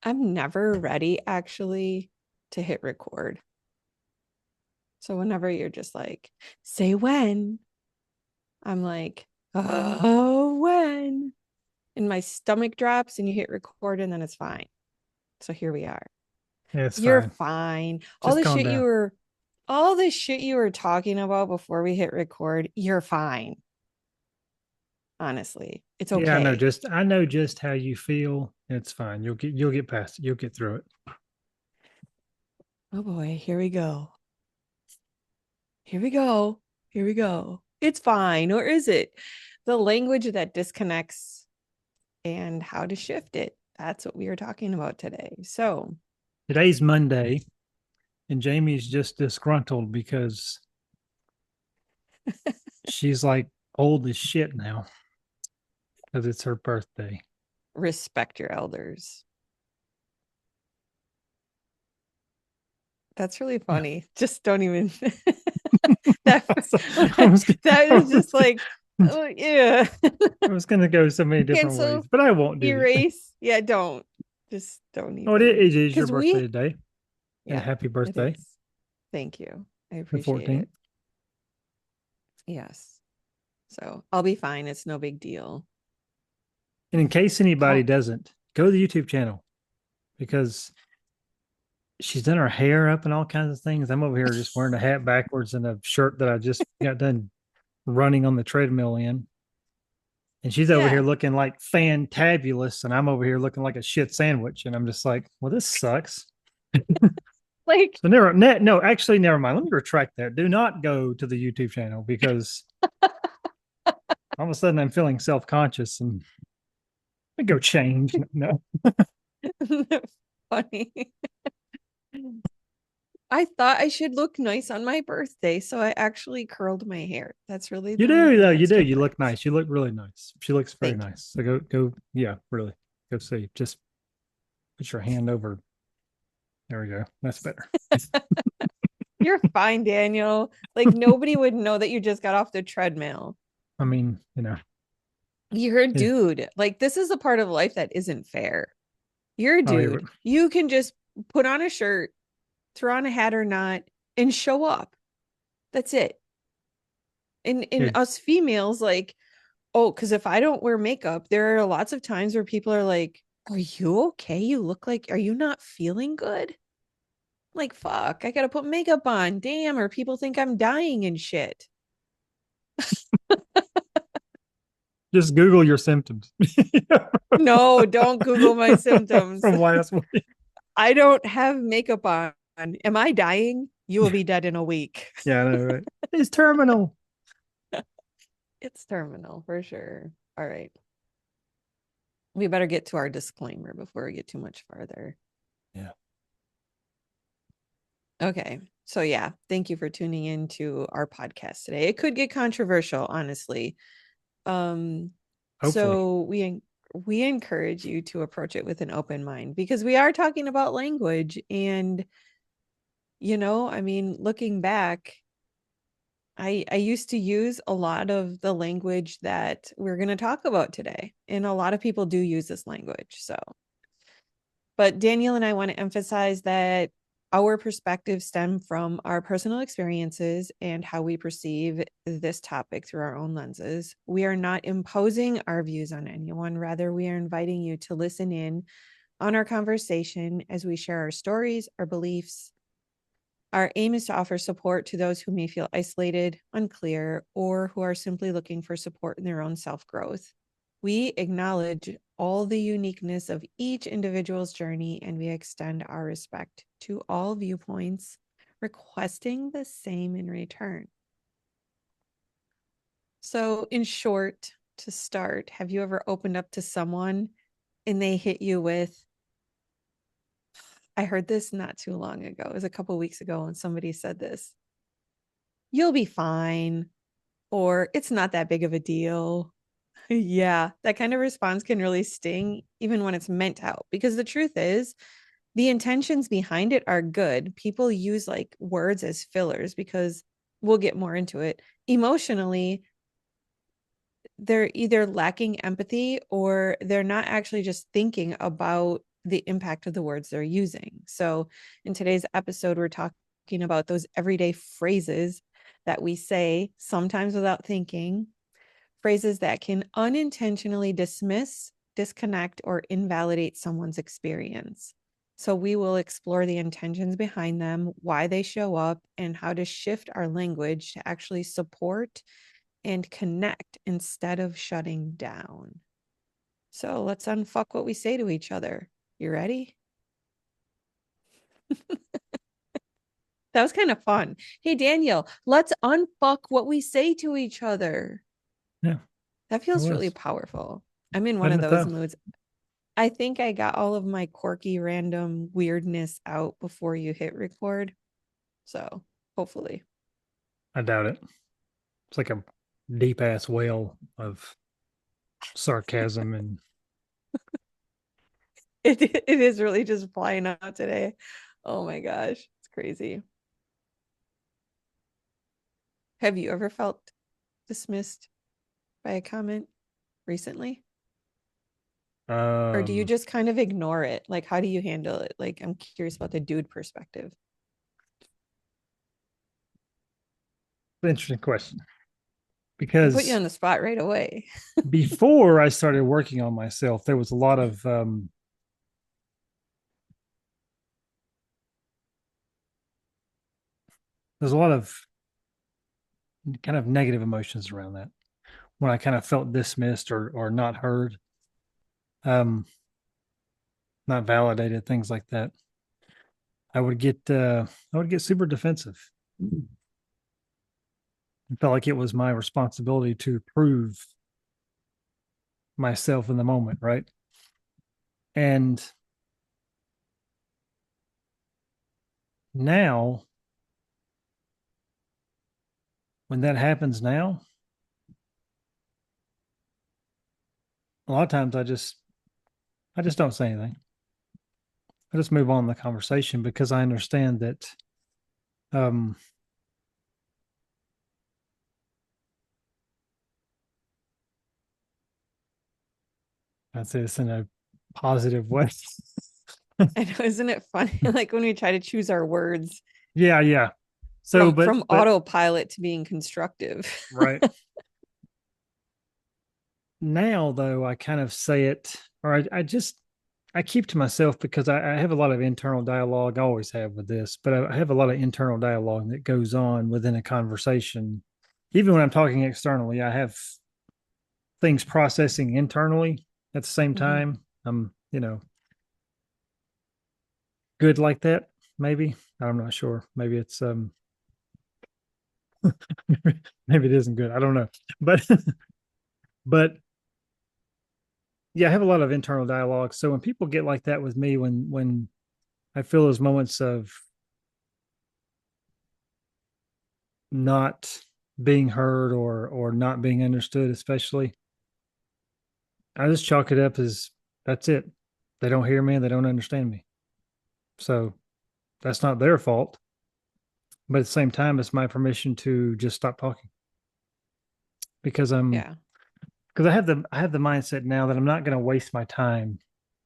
I'm never ready actually to hit record. So whenever you're just like, say when, I'm like, oh, when? And my stomach drops and you hit record and then it's fine. So here we are. Yeah, it's You're fine. fine. Just calm down. All the shit you were talking about before we hit record, you're fine. Honestly, it's Yeah, okay. I know just how you feel. It's fine. You'll get past it. You'll get through it. Oh boy, here we go. Here we go. Here we go. It's fine. Or is it? The language that disconnects and how to shift it. That's what we are talking about today. So, Today's Monday, and Jamie's just disgruntled because she's like old as shit now because it's her birthday. respect your elders. That's really Yeah. funny. Just don't even that I was, that I is was, just like, oh yeah. I was going to go so many different ways, Cancel, but I won't do that. erase. Yeah, don't. Just don't Oh, even. it is your Because birthday we, today, and yeah, happy it birthday, is. Thank you. I the appreciate 14th. it. Yes. So I'll be fine. It's no big deal. And in case anybody Call. doesn't, go to the YouTube channel because she's done her hair up and all kinds of things. I'm over here just wearing a hat backwards and a shirt that I just got done running on the treadmill in. And she's over here Yeah. looking like fantabulous, and I'm over here looking like a shit sandwich. And I'm just like, well, this sucks. Like, So no, actually, never mind. Let me retract that. Do not go to the YouTube channel because all of a sudden I'm feeling self conscious and I go change. No, funny. I thought I should look nice on my birthday, so I actually curled my hair. That's really you the only do thing though. You that's do. You different. look nice. You look really nice. She looks very Thank you. nice. So go. Yeah, really. Go see. Just put your hand over. There we go. That's better. You're fine, Daniel. Like nobody would know that you just got off the treadmill. I mean, You're a it, dude. Like this is a part of life that isn't fair. You're a oh, yeah, dude. You can just put on a shirt, throw on a hat or not, and show up. That's it. In yeah, us females, like, oh, because if I don't wear makeup, there are lots of times where people are like, are you okay? You look like, are you not feeling good? Like, fuck, I gotta put makeup on. Damn, or people think I'm dying and shit. just Google your symptoms No, don't Google my symptoms. from last week. I don't have makeup on. Am I dying? You will be dead in a week. Yeah, I know, right? It's terminal. It's terminal for sure. All right. We better get to our disclaimer before we get too much farther. Yeah, Okay. So yeah, thank you for tuning in to our podcast today. It could get controversial, honestly. Um, hopefully. so we encourage you to approach it with an open mind because we are talking about language and I mean, looking back, I used to use a lot of the language that we're going to talk about today. And a lot of people do use this language. So, but Daniel and I want to emphasize that our perspectives stem from our personal experiences and how we perceive this topic through our own lenses. We are not imposing our views on anyone. Rather, we are inviting you to listen in on our conversation as we share our stories, our beliefs. Our aim is to offer support to those who may feel isolated, unclear, or who are simply looking for support in their own self growth. We acknowledge all the uniqueness of each individual's journey and we extend our respect to all viewpoints, requesting the same in return. So, in short, to start, have you ever opened up to someone and they hit you with, I heard this not too long ago. It was a couple weeks ago, and somebody said this, you'll be fine, or it's not that big of a deal. Yeah, that kind of response can really sting, even when it's meant to help. Because the truth is, the intentions behind it are good. People use like words as fillers because we'll get more into it. Emotionally, they're either lacking empathy or they're not actually just thinking about the impact of the words they're using. So in today's episode, we're talking about those everyday phrases that we say sometimes without thinking, phrases that can unintentionally dismiss, disconnect, or invalidate someone's experience. So we will explore the intentions behind them, why they show up, and how to shift our language to actually support and connect instead of shutting down. So let's unfuck what we say to each other. You ready? That was kind of fun. Hey, Daniel, let's unfuck what we say to each other. Yeah, That it feels really was. powerful. I'm in one Wasn't of it those though? moods. I think I got all of my quirky, random weirdness out before you hit record. So hopefully I doubt it. It's like a deep ass well of sarcasm and it is really just flying out today. Oh my gosh, it's crazy. Have you ever felt dismissed by a comment recently? Or do you um just kind of ignore it? Like, how do you handle it? Like, I'm curious about the dude perspective. interesting question. I put you Because on the spot right away. before I started working on myself, there was a lot of there's a lot of kind of negative emotions around that. When I kind of felt dismissed or not heard, um, not validated, things like that, I would get super defensive. I felt like it was my responsibility to prove myself in the moment, right? And now, when that happens now, a lot of times I just don't say anything. I just move on in the conversation because I understand that um, I say this in a positive way. I know, isn't it funny? Like when we try to choose our words Yeah, yeah. So, from but autopilot to being constructive. right now though, I kind of say it, or I just I keep to myself because I have a lot of internal dialogue. I always have with this, but I have a lot of internal dialogue that goes on within a conversation. Even when I'm talking externally, I have things processing internally at the same Mhm. time. I'm, good like that. Maybe I'm not sure. Maybe it's maybe it isn't good. I don't know, but but yeah, I have a lot of internal dialogue. So when people get like that with me, when I feel those moments of not being heard or not being understood, especially, I just chalk it up as that's it. They don't hear me and they don't understand me. So that's not their fault. But at the same time, it's my permission to just stop talking because Yeah. I have the mindset now that I'm not going to waste my time.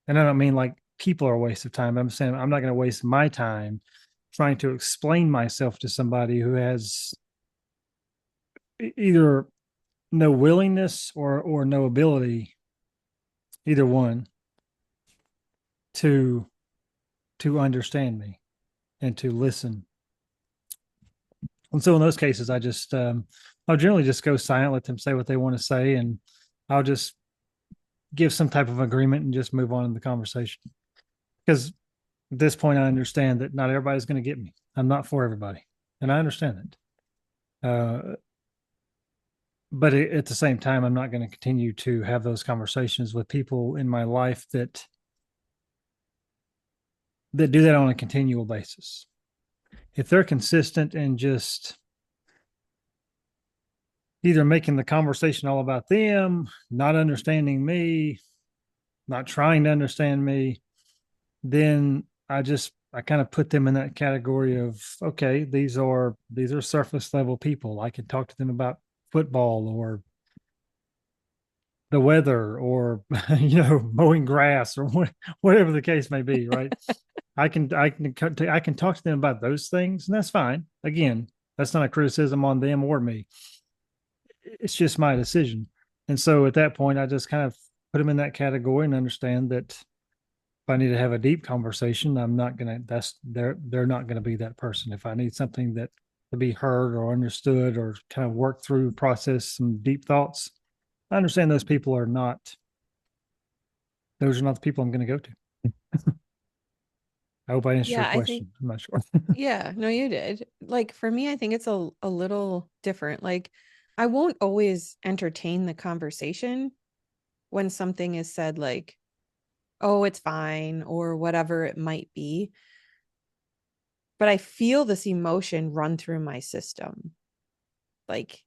And I don't mean like people are a waste of time. I'm saying I'm not going to waste my time trying to explain myself to somebody who has either no willingness or no ability, either one, to understand me and to listen. And so in those cases, I'll generally just go silent, let them say what they want to say, and I'll just give some type of agreement and just move on in the conversation. Because at this point, I understand that not everybody's going to get me. I'm not for everybody, and I understand that. But at the same time, I'm not going to continue to have those conversations with people in my life that do that on a continual basis. If they're consistent and just either making the conversation all about them, not understanding me, not trying to understand me, then I kind of put them in that category of okay, these are surface level people. I could talk to them about football the weather or mowing grass or whatever the case may be, right? I can talk to them about those things, and that's fine. Again, that's not a criticism on them or me. It's just my decision. And so at that point, I just kind of put them in that category and understand that if I need to have a deep conversation, I'm not gonna. That's they're not gonna be that person. If I need something that to be heard or understood or kind of work through, process some deep thoughts, I understand those people are not. Those are not the people I'm going to go to. I hope I answered your Yeah, I think, question. I'm not sure. yeah, no, you did. Like for me, I think it's a little different. Like I won't always entertain the conversation when something is said like, oh, it's fine or whatever it might be. But I feel this emotion run through my system. Like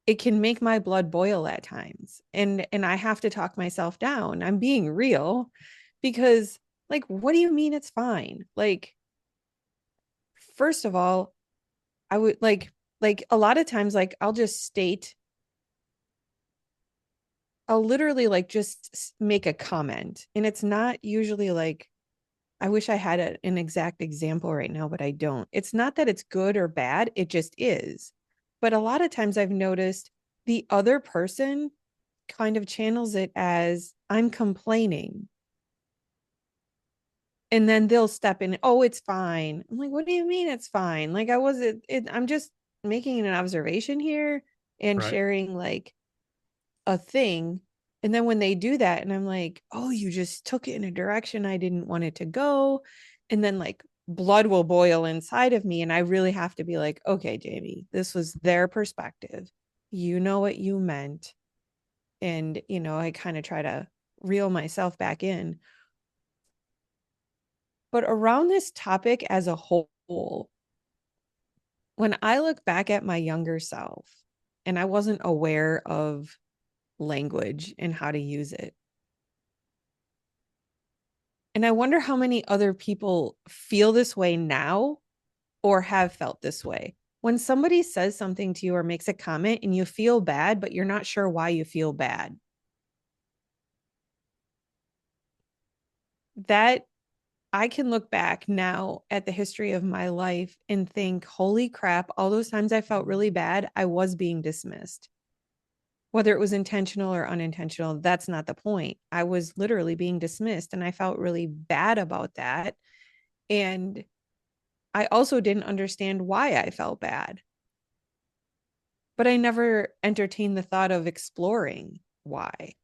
it can make my blood boil at times. And I have to talk myself down. I'm being real because like what do you mean it's fine? Like first of all, I would like a lot of times like I'll just state I'll literally like just make a comment and it's not usually like I wish I had an exact example right now, but I don't. It's not that it's good or bad, it just is. But a lot of times I've noticed the other person kind of channels it as I'm complaining. And then they'll step in, oh, it's fine. I'm like, what do you mean it's fine? Like I wasn't I'm just making an observation here and Right. sharing like a thing. And then when they do that, and I'm like, oh, you just took it in a direction I didn't want it to go. And then like blood will boil inside of me. And I really have to be like, okay, Jamie, this was their perspective. You know what you meant. And, I kind of try to reel myself back in. But around this topic as a whole, when I look back at my younger self and I wasn't aware of language and how to use it, and I wonder how many other people feel this way now or have felt this way. When somebody says something to you or makes a comment and you feel bad, but you're not sure why you feel bad, that I can look back now at the history of my life and think, holy crap, all those times I felt really bad, I was being dismissed. Whether it was intentional or unintentional, that's not the point. I was literally being dismissed and I felt really bad about that. And I also didn't understand why I felt bad, but I never entertained the thought of exploring why.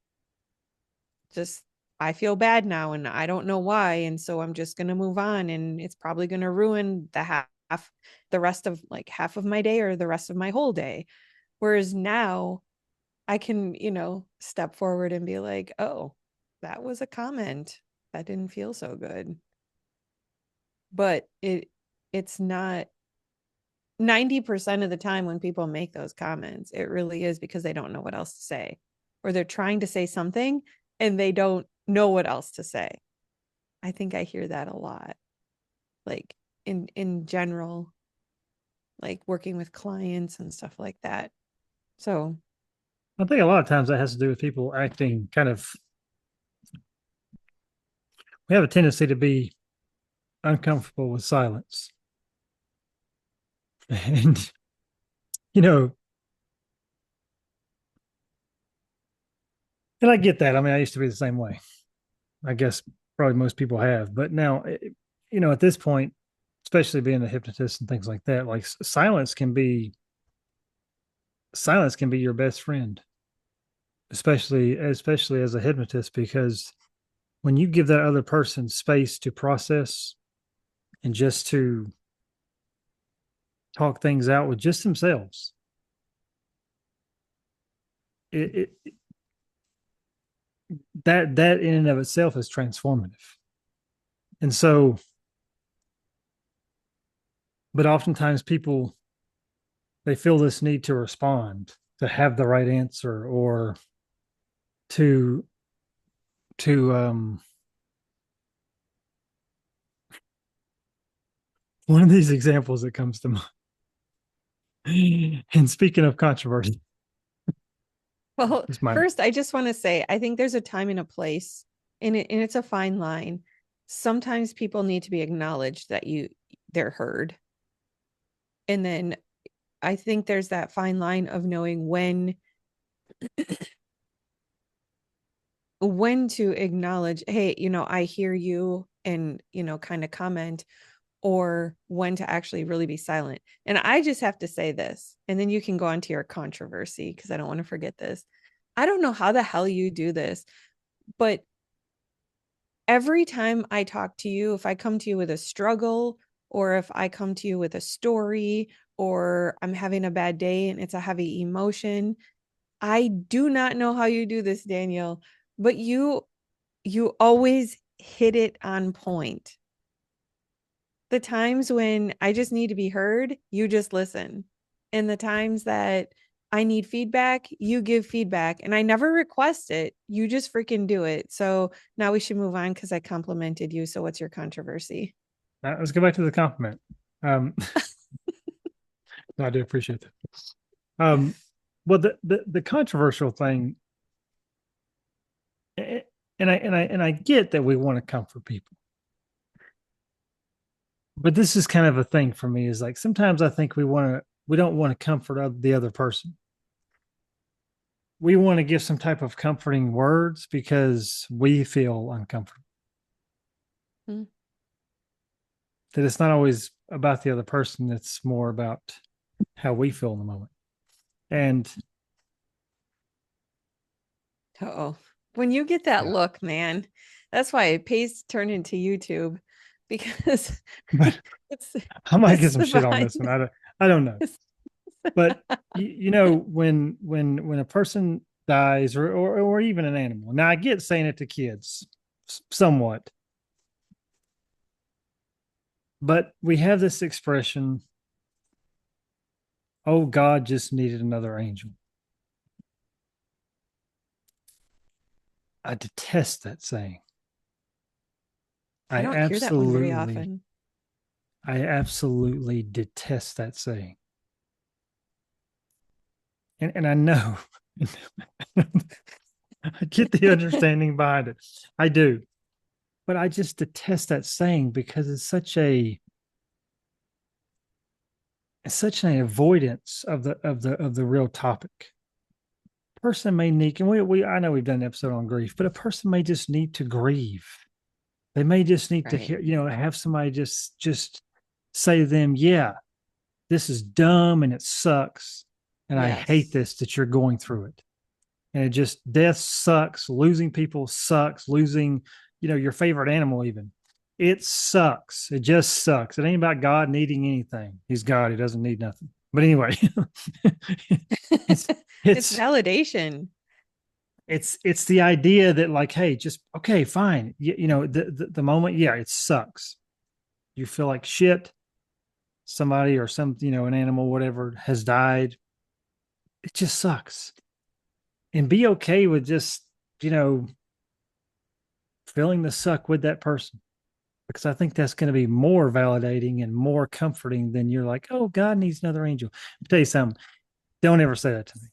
Just, I feel bad now and I don't know why. And so I'm just going to move on and it's probably going to ruin the rest of like half of my day or the rest of my whole day. Whereas now I can, step forward and be like, oh, that was a comment that didn't feel so good. But it's not 90% of the time when people make those comments, it really is because they don't know what else to say, or they're trying to say something and they don't know what else to say. I think I hear that a lot, like in general, like working with clients and stuff like that. So, I think a lot of times that has to do with people acting kind of, we have a tendency to be uncomfortable with silence. And, you know, and I get that. I mean, I used to be the same way. I guess probably most people have. But now, at this point, especially being a hypnotist and things like that, like silence can be your best friend, especially as a hypnotist, because when you give that other person space to process and just to talk things out with just themselves, it that in and of itself is transformative. And so, but oftentimes people, they feel this need to respond, to have the right answer, or to to one of these examples that comes to mind. And speaking of controversy, Well, It's my first, I just want to say I think there's a time and a place, and it's a fine line. Sometimes people need to be acknowledged that they're heard. And then I think there's that fine line of knowing when to acknowledge, hey, I hear you, and kind of comment, or when to actually really be silent. And I just have to say this, and then you can go on to your controversy because I don't want to forget this. I don't know how the hell you do this, but every time I talk to you, if I come to you with a struggle, or if I come to you with a story, or I'm having a bad day and it's a heavy emotion, I do not know how you do this, Daniel, but you always hit it on point. The times when I just need to be heard, you just listen. And the times that I need feedback, you give feedback. And I never request it. You just freaking do it. So now we should move on because I complimented you. So what's your controversy? let's go back to the compliment. Um, no, I do appreciate that. Well, the controversial thing, and I get that we want to comfort people, but this is kind of a thing for me. Is like sometimes I think we don't want to comfort the other person. We want to give some type of comforting words because we feel uncomfortable. Hmm. That it's not always about the other person; it's more about how we feel in the moment. And Oh, when you get that yeah, look, man, that's why it pays to turn into YouTube because but it's I might get it's some the shit on this behind. one. I don't know. But when a person dies, or even an animal. Now I get saying it to kids somewhat, but we have this expression, oh, God just needed another angel. I detest that saying. I I don't hear that one very absolutely, often. I absolutely detest that saying. And I know I get the understanding behind it. I do. But I just detest that saying because it's such an avoidance of the real topic. Person may need, and we I know we've done an episode on grief, but a person may just need to grieve. They may just need to Right. hear, have somebody just say to them, yeah, this is dumb and it sucks. And I hate Yes. this that you're going through it. And it just death sucks, losing people sucks, losing, your favorite animal even. It sucks. It just sucks. It ain't about God needing anything. He's God. He doesn't need nothing. But anyway, it's It's it's validation. it's the idea that like, hey, just okay, fine. The moment, yeah, it sucks. You feel like shit. Somebody or some, an animal, whatever, has died. It just sucks. And be okay with just, you know, feeling the suck with that person. Because I think that's going to be more validating and more comforting than you're like, oh, God needs another angel. I'll tell you something. Don't ever say that to me.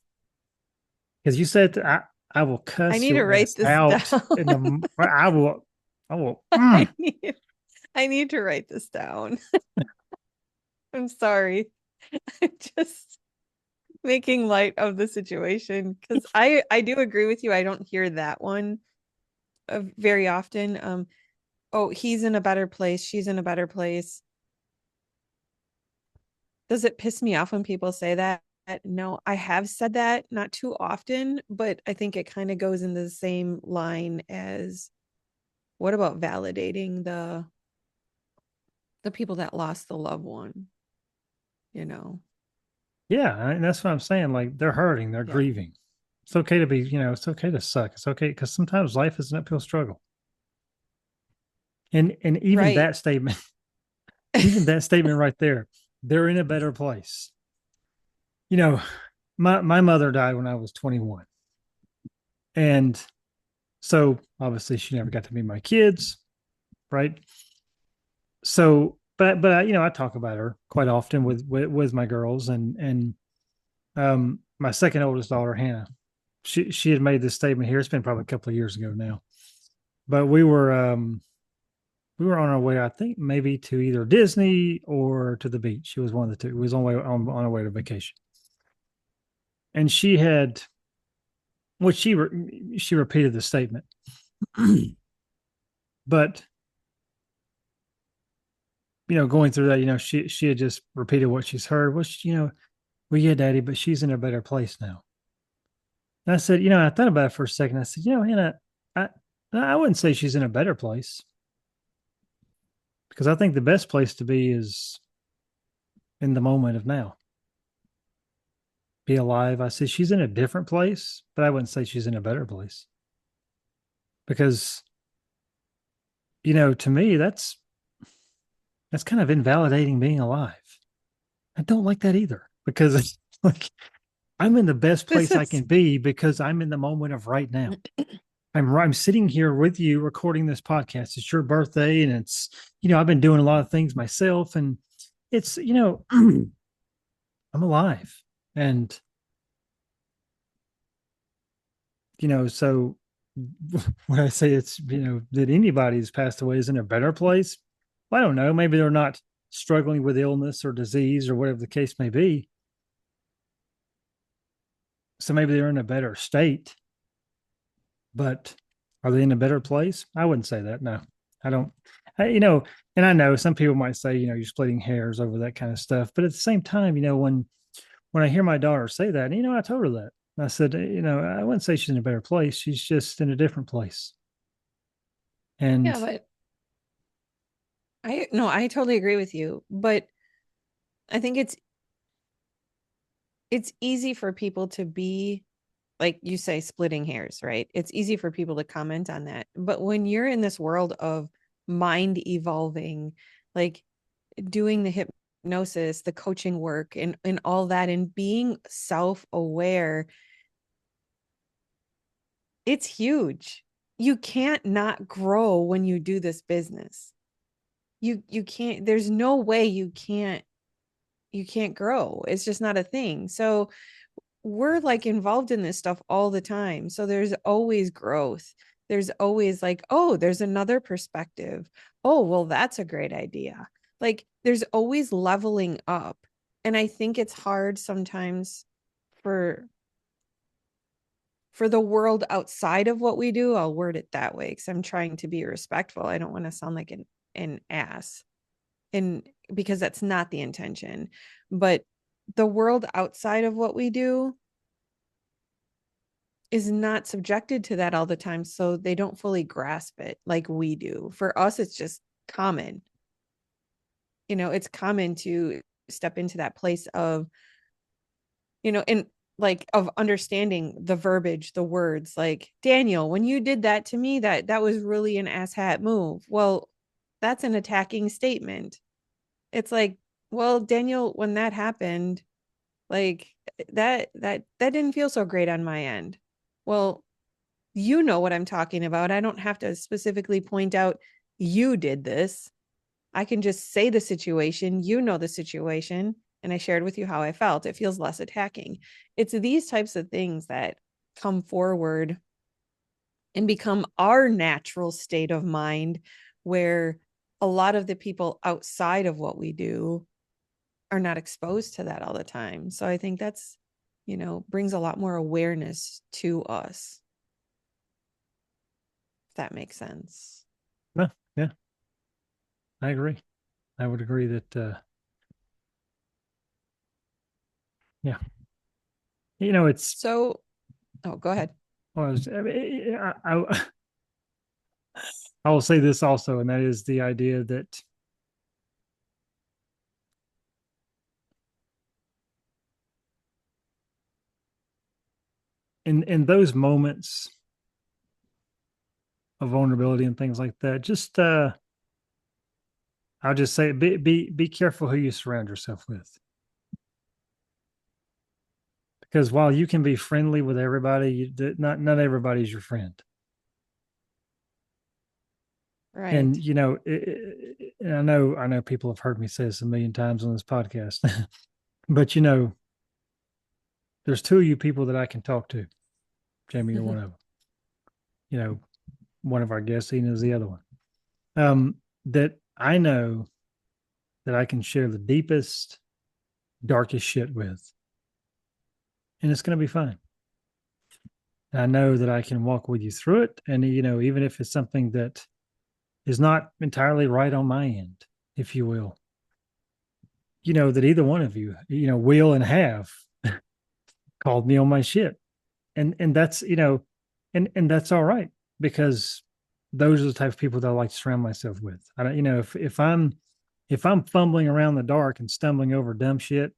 Because you said that I will I cuss need to your write ass this down. out in the I will I need I need to write this down. I'm sorry. I'm just making light of the situation because I do agree with you. I don't hear that one very often. Oh, he's in a better place. She's in a better place. Does it piss me off when people say that? No, I have said that, not too often, but I think it kind of goes in the same line as what about validating the people that lost the loved one, you know? Yeah, and that's what I'm saying. Like they're hurting, they're Yeah. grieving. It's okay to be, it's okay to suck. It's okay because sometimes life is an uphill struggle. And even Right. that statement, even that statement right there, they're in a better place. You know, my mother died when I was 21. And so obviously she never got to meet my kids, right? So but I talk about her quite often with my girls and my second oldest daughter, Hannah. she had made this statement here. It's been probably a couple of years ago now, but we were on our way, I think maybe to either Disney or to the beach. It was one of the two. It was on our way to vacation, and she had what she repeated the statement, but going through that, she had just repeated what she's heard. Well, yeah, Daddy, but she's in a better place now. And I said, I thought about it for a second. I said, Hannah, I I wouldn't say she's in a better place because I think the best place to be is in the moment of now. Be alive. I said she's in a different place, but I wouldn't say she's in a better place because to me that's kind of invalidating being alive. I don't like that either because it's like I'm in the best This place I is can be because I'm in the moment of right now. I'm sitting here with you recording this podcast. It's your birthday, and it's I've been doing a lot of things myself, and it's I'm alive, and so when I say it's that anybody who's passed away is in a better place, well, I don't know. Maybe they're not struggling with illness or disease or whatever the case may be. So maybe they're in a better state, but are they in a better place? I wouldn't say that. No, I don't. And I know some people might say, you're splitting hairs over that kind of stuff. But at the same time, when I hear my daughter say that, I told her that. I said, I wouldn't say she's in a better place. She's just in a different place. yeah, And but I totally agree with you. But I think it's easy for people to be like you say, splitting hairs, right? It's easy for people to comment on that. But when you're in this world of mind evolving, like doing the hypnosis, the coaching work, and all that, and being self-aware, it's huge. You can't not grow when you do this business. You can't, there's no way you can't grow. It's just not a thing. So we're like involved in this stuff all the time. So there's always growth. There's always like, oh, there's another perspective. Oh, well, that's a great idea. Like there's always leveling up. And I think it's hard sometimes for for the world outside of what we do. I'll word it that way because I'm trying to be respectful. I don't want to sound like an ass. And because that's not the intention. But the world outside of what we do is not subjected to that all the time, so they don't fully grasp it like we do. For us, it's just common. It's common to step into that place of, and like of understanding the verbiage, the words, like, Daniel, when you did that to me, that was really an asshat move. Well, that's an attacking statement. It's like, well, Daniel, when that happened, like that didn't feel so great on my end. Well, you know what I'm talking about. I don't have to specifically point out you did this. I can just say the situation, the situation, and I shared with you how I felt. It feels less attacking. It's these types of things that come forward and become our natural state of mind, where a lot of the people outside of what we do are not exposed to that all the time. So I think that's, brings a lot more awareness to us, if that makes sense. no, yeah, I agree. I would agree that, yeah, it's, So, oh, go ahead. well, I will say this also, and that is the idea that in those moments of vulnerability and things like that, just I'll just say be careful who you surround yourself with. Because while you can be friendly with everybody, not everybody's your friend. And Right. I know people have heard me say this a million times on this podcast, but there's two of you people that I can talk to. Jamie, you're one of them. You know, one of our guests, Ian, is the other one. That I know that I can share the deepest, darkest shit with, and it's going to be fine. And I know that I can walk with you through it. And, even if it's something that is not entirely right on my end, if you will, that either one of you, will and have called me on my shit. And that's, and that's all right, because those are the type of people that I like to surround myself with. I don't, if I'm fumbling around the dark and stumbling over dumb shit,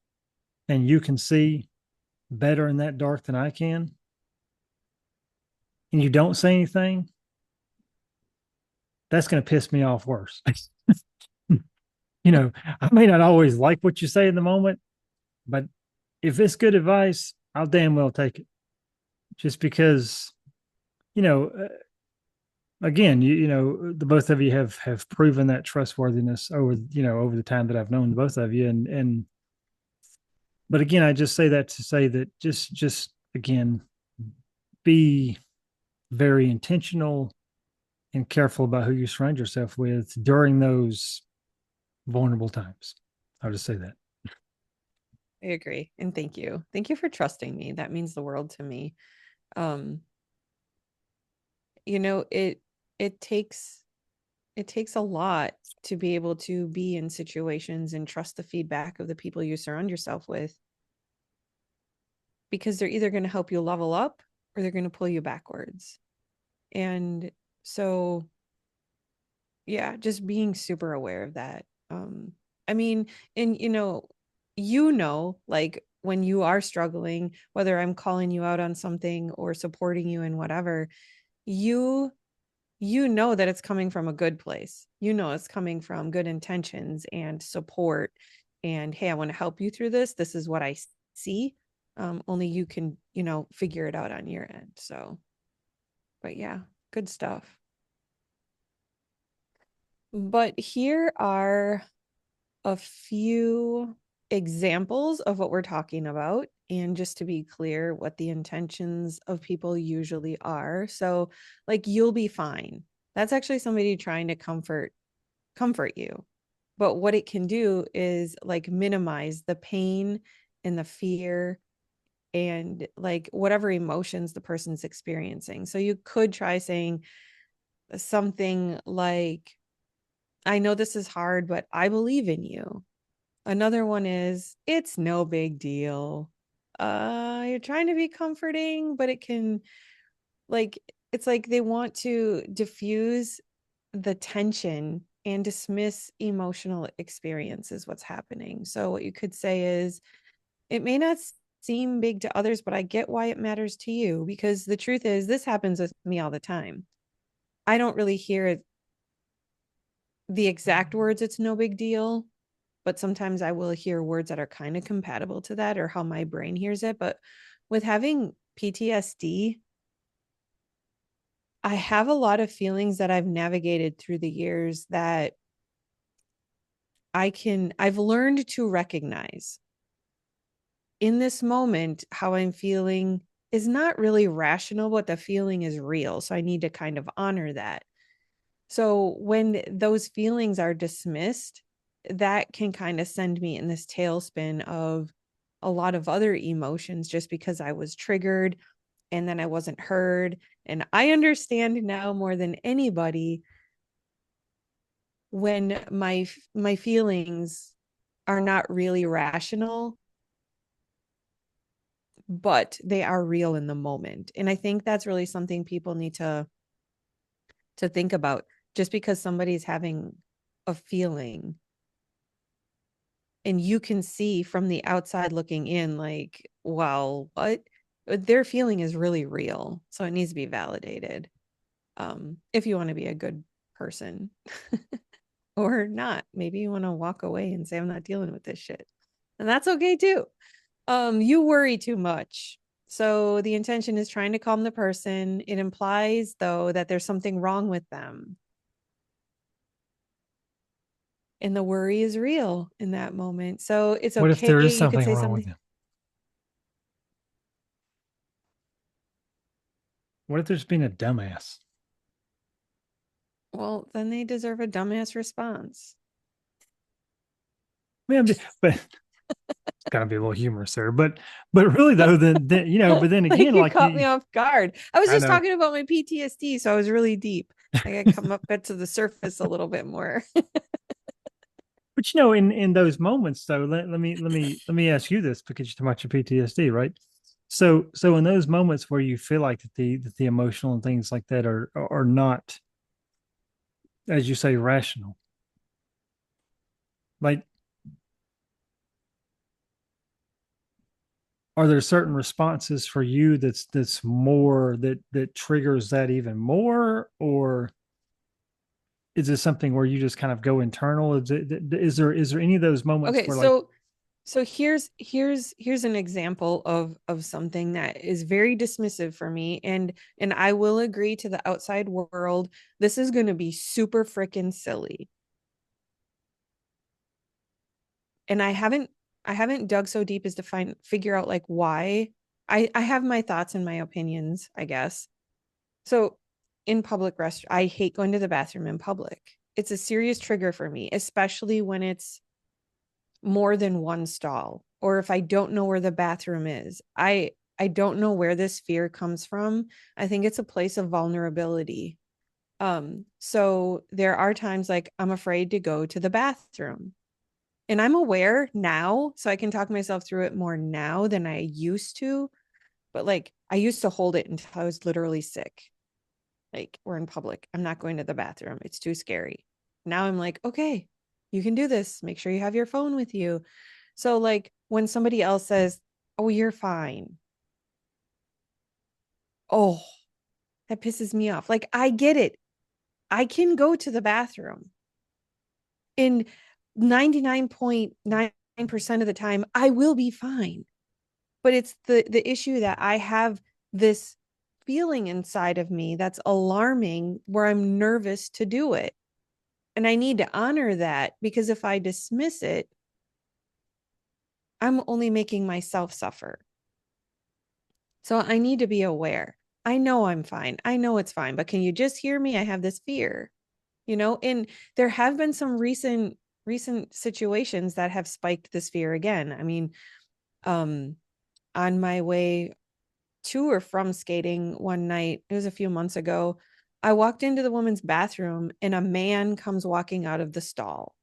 and you can see better in that dark than I can, and you don't say anything, that's going to piss me off worse. I may not always like what you say in the moment, but if it's good advice, I'll damn well take it. Just because, you know, uh, again, the both of you have proven that trustworthiness over the time that I've known both of you, and but again, I just say that to say that just again, be very intentional and careful about who you surround yourself with during those vulnerable times. I'll just say that. I agree. And thank you. Thank you for trusting me. That means the world to me. Um, you know, it takes it takes a lot to be able to be in situations and trust the feedback of the people you surround yourself with, because they're either going to help you level up or they're going to pull you backwards. And so, yeah, just being super aware of that. I mean, and like when you are struggling, whether I'm calling you out on something or supporting you in whatever, you know that it's coming from a good place. You know it's coming from good intentions and support. And hey, I want to help you through this. This is what I see. Only you can, figure it out on your end. So, but yeah, good stuff. But here are a few examples of what we're talking about. And just to be clear, what the intentions of people usually are. So, like, you'll be fine. That's actually somebody trying to comfort you. But what it can do is like minimize the pain and the fear and like whatever emotions the person's experiencing. So you could try saying something like, I know this is hard, but I believe in you. Another one is, it's no big deal. You're trying to be comforting, but it can, like, it's like they want to diffuse the tension and dismiss emotional experience is what's happening. So what you could say is, it may not seem big to others, but I get why it matters to you, because the truth is this happens with me all the time. I don't really hear the exact words, it's no big deal, but sometimes I will hear words that are kind of compatible to that or how my brain hears it. But with having PTSD, I have a lot of feelings that I've navigated through the years that I've learned to recognize in this moment. How I'm feeling is not really rational, but the feeling is real. So I need to kind of honor that. So when those feelings are dismissed, that can kind of send me in this tailspin of a lot of other emotions just because I was triggered and then I wasn't heard. And I understand now more than anybody when my feelings are not really rational, but they are real in the moment. And I think that's really something people need to think about. Just because somebody's having a feeling and you can see from the outside looking in, like, well, what their feeling is really real. So it needs to be validated. If you want to be a good person or not, maybe you want to walk away and say, I'm not dealing with this shit. And that's okay too. You worry too much. So the intention is trying to calm the person. It implies, though, that there's something wrong with them. And the worry is real in that moment. So it's What if okay. there is You could something say wrong with something. you? What if there's been a dumbass? Well, then they deserve a dumbass response. I mean, but it's gotta be a little humorous there. But really though, then you know, but then Like again, you like caught me you, off guard. I was I just know. talking about my PTSD, so I was really deep. I gotta come up to the surface a little bit more. But you know, in those moments though, let me ask you this because you're talking about your PTSD, right? So in those moments where you feel like that the emotional and things like that are not, as you say, rational, like are there certain responses for you that's more that triggers that even more, or is this something where you just kind of go internal? Is there any of those moments Okay, where like, so here's an example of something that is very dismissive for me, and I will agree to the outside world. This is going to be super freaking silly. And I haven't dug so deep as to figure out like why. I have my thoughts and my opinions, I guess. So in public rest, I hate going to the bathroom in public. It's a serious trigger for me, especially when it's more than one stall or if I don't know where the bathroom is. I don't know where this fear comes from. I think it's a place of vulnerability. So there are times like I'm afraid to go to the bathroom. And I'm aware now, so I can talk myself through it more now than I used to. But like I used to hold it until I was literally sick. Like we're in public. I'm not going to the bathroom. It's too scary. Now I'm like, okay, you can do this. Make sure you have your phone with you. So like when somebody else says, "Oh, you're fine." Oh, that pisses me off. Like I get it. I can go to the bathroom. In 99.9% of the time I will be fine. But it's the issue that I have this feeling inside of me that's alarming where I'm nervous to do it. And I need to honor that because if I dismiss it, I'm only making myself suffer. So I need to be aware. I know I'm fine. I know it's fine, but can you just hear me? I have this fear, and there have been some recent situations that have spiked this fear again. I mean, um on my way to or from skating one night, it was a few months ago, I walked into the woman's bathroom and a man comes walking out of the stall.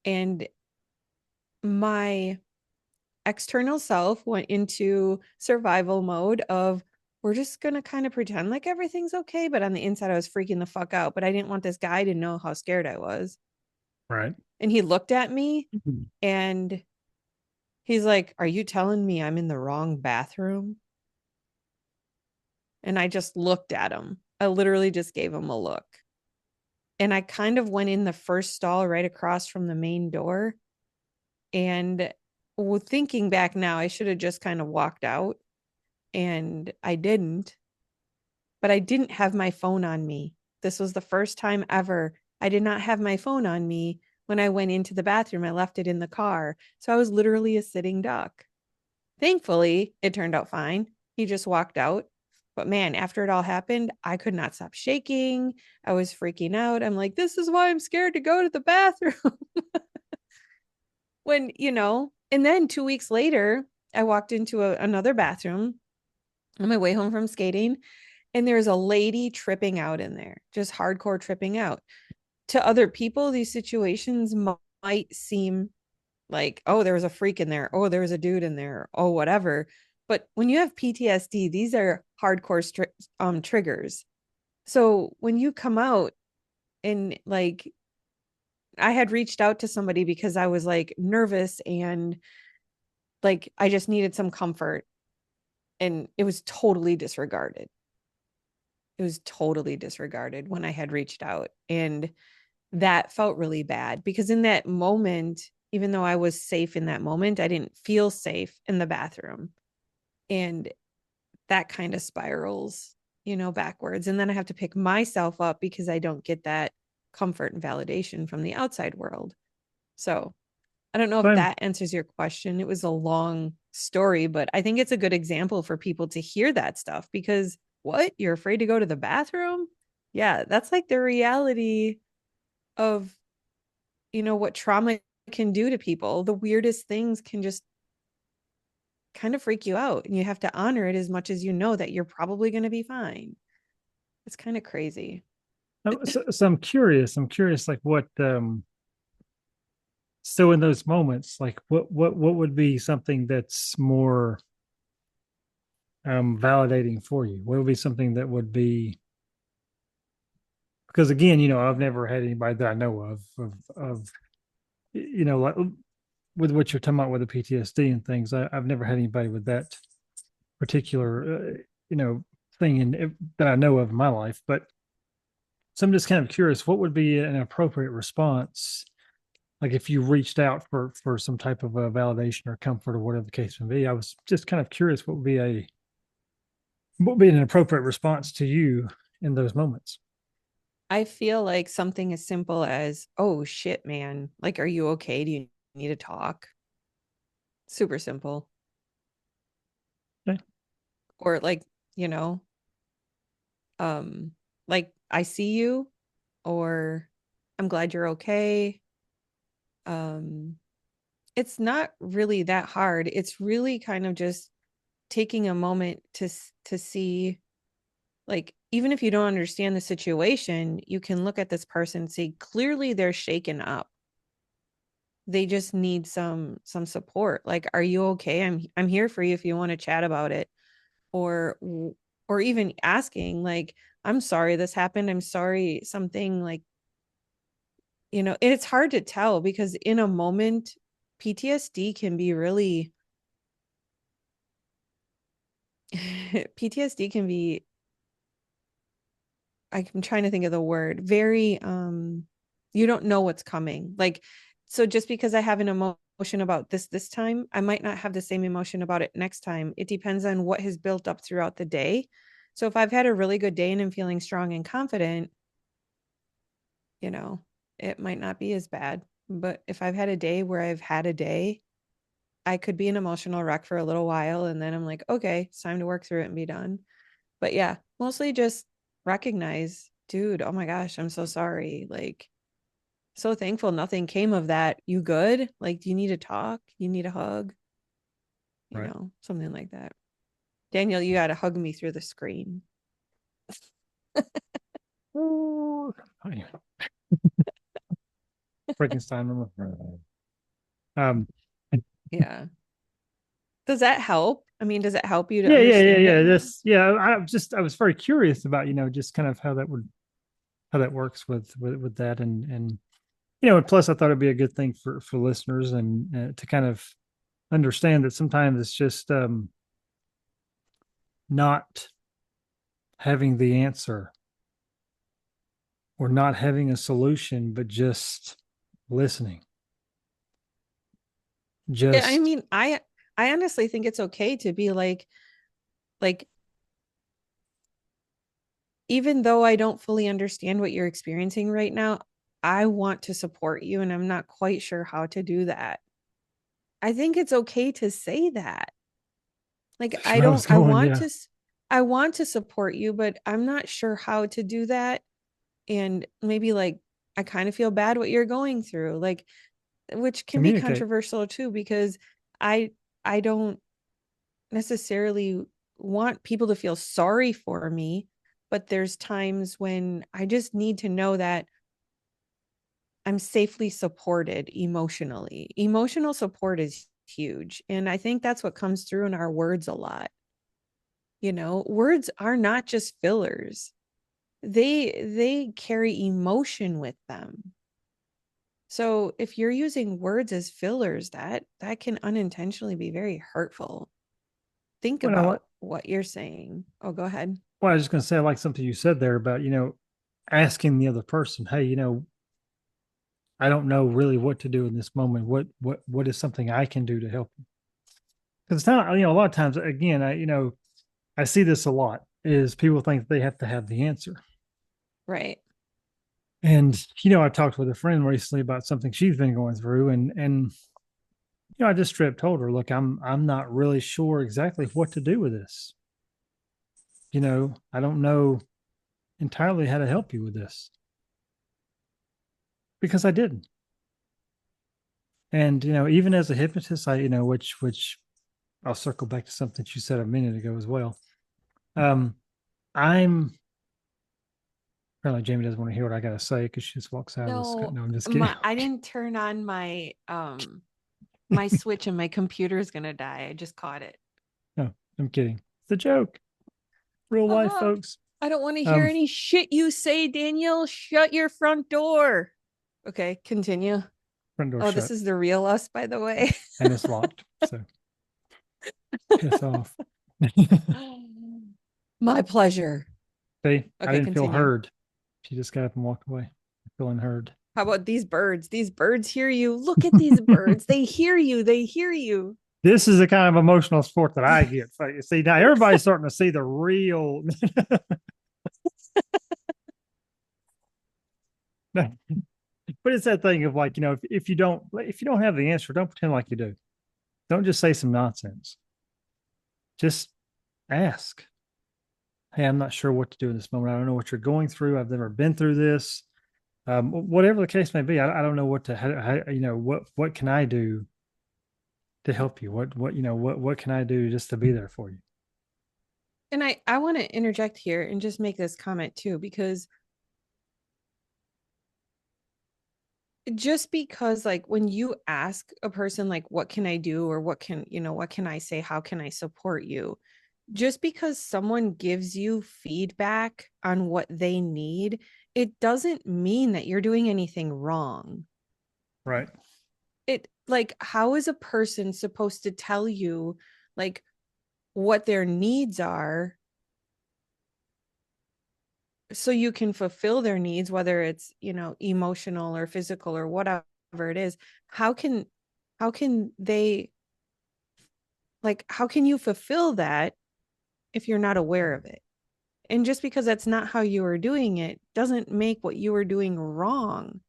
And my external self went into survival mode of we're just going to kind of pretend like everything's okay. But on the inside, I was freaking the fuck out. But I didn't want this guy to know how scared I was. right? And he looked at me and he's like, "Are you telling me I'm in the wrong bathroom?" And I just looked at him. I literally just gave him a look. And I kind of went in the first stall right across from the main door. And thinking back now, I should have just kind of walked out and I didn't, but I didn't have my phone on me. This was the first time ever I did not have my phone on me when I went into the bathroom. I left it in the car. So I was literally a sitting duck. Thankfully, it turned out fine. He just walked out. But man, after it all happened, I could not stop shaking. I was freaking out. I'm like, this is why I'm scared to go to the bathroom. And then 2 weeks later, I walked into another bathroom on my way home from skating, and there's a lady tripping out in there, just hardcore tripping out. To other people, these situations might seem like, oh, there was a freak in there. Oh, there was a dude in there. Oh, whatever. But when you have PTSD, these are hardcore triggers. So when you come out and like, I had reached out to somebody because I was like nervous and like I just needed some comfort, and it was totally disregarded. It was totally disregarded when I had reached out. And that felt really bad because in that moment, even though I was safe in that moment, I didn't feel safe in the bathroom. And that kind of spirals, backwards. And then I have to pick myself up because I don't get that comfort and validation from the outside world. So I don't know if Same. that answers your question. It was a long story, but I think it's a good example for people to hear that stuff because what? You're afraid to go to the bathroom? Yeah, that's like the reality of, what trauma can do to people. The weirdest things can just kind of freak you out, and you have to honor it as much as you know that you're probably going to be fine. It's kind of crazy. So I'm curious. I'm curious, like what so in those moments, like what would be something that's more validating for you? What would be something that would be, because again, I've never had anybody that I know of like with what you're talking about with the PTSD and things. I've never had anybody with that particular thing that I know of in my life. But so I'm just kind of curious, what would be an appropriate response? Like if you reached out for some type of a validation or comfort or whatever the case may be. I was just kind of curious what would be an appropriate response to you in those moments. I feel like something as simple as, oh shit, man. Like, are you okay? Do you need to talk? Super simple. Okay. Or like, you know, um, like I see you, or I'm glad you're okay. Um, it's not really that hard. It's really kind of just taking a moment to see, like, even if you don't understand the situation, you can look at this person and see clearly they're shaken up. They just need some support. Like, are you okay? I'm here for you if you want to chat about it. Or or even asking, like, I'm sorry this happened. I'm sorry something, like, and it's hard to tell because in a moment, PTSD can be really PTSD can be, I'm trying to think of the word, very you don't know what's coming. Like, so just because I have an emotion about this time, I might not have the same emotion about it next time. It depends on what has built up throughout the day. So if I've had a really good day and I'm feeling strong and confident, you know, it might not be as bad. But if I've had a day where I've had a day, I could be an emotional wreck for a little while and then I'm like, okay, it's time to work through it and be done. But yeah, mostly just recognize, dude, oh my gosh, I'm so sorry. Like, so thankful nothing came of that. You good? Like, do you need to talk? You need a hug? Right. Something like that. Daniel, you got to hug me through the screen. Ooh. Frankenstein. Um, Yeah. Does that help? I mean, does it help you to yeah. understand it Yeah. more? I was very curious about, just kind of how that works with that. And, and plus I thought it'd be a good thing for listeners and to kind of understand that sometimes it's just, not having the answer or not having a solution, but just listening. Yeah, I Just mean, I honestly think it's okay to be like even though I don't fully understand what you're experiencing right now, I want to support you and I'm not quite sure how to do that. I think it's okay to say that. Like, that's where I was going. Yeah. I want to support you, but I'm not sure how to do that. And maybe, like, I kind of feel bad what you're going through, like, which can be Communicate. controversial too because I I don't necessarily want people to feel sorry for me, but there's times when I just need to know that I'm safely supported emotionally. Emotional support is huge. And I think that's what comes through in our words a lot. Words are not just fillers. They carry emotion with them. So if you're using words as fillers, that can unintentionally be very hurtful. Think Well, I like, about what you're saying. Oh, go ahead. well, I was just going to say, I like something you said there about, asking the other person, hey, I don't know really what to do in this moment. What is something I can do to help you? Because it's not, a lot of times, again, I see this a lot is people think they have to have the answer. Right. And, I talked with a friend recently about something she's been going through. And I just straight up told her, look, I'm not really sure exactly what to do with this. I don't know entirely how to help you with this because I didn't. And even as a hypnotist, which I'll circle back to something you said a minute ago as well. Um, I'm apparently Jamie doesn't want to hear what I gotta say because she just walks out of this. No, No, I'm just kidding. my I didn't turn on my switch and my computer is gonna die. I just caught it. No, I'm kidding. It's a joke. Real life, Uh-huh. folks. I don't want to hear Um, any shit you say, Daniel. Shut your front door. Okay, continue. front door Oh, this shut is the real us, by the way. and it's locked. So piss off. My pleasure. See, I Okay, didn't feel continue. heard. She just got up and walked away, feeling heard. How about these birds? These birds hear you. Look at these birds. They hear you. They hear you. This is the kind of emotional support that I get. So you see, now everybody's starting to see the real. But it's that thing of like, if you don't have the answer, don't pretend like you do. Don't just say some nonsense. Just ask. Hey, I'm not sure what to do in this moment. I don't know what you're going through. I've never been through this. Whatever the case may be, I don't know what to what can I do to help you? What can I do just to be there for you? And I want to interject here and just make this comment too, because just because like when you ask a person like what can I do or what can I say, how can I support you, just because someone gives you feedback on what they need, it doesn't mean that you're doing anything wrong. Right. It like how is a person supposed to tell you like what their needs are so you can fulfill their needs, whether it's emotional or physical or whatever it is? How can they, like, how can you fulfill that if you're not aware of it? And just because that's not how you are doing it doesn't make what you are doing wrong.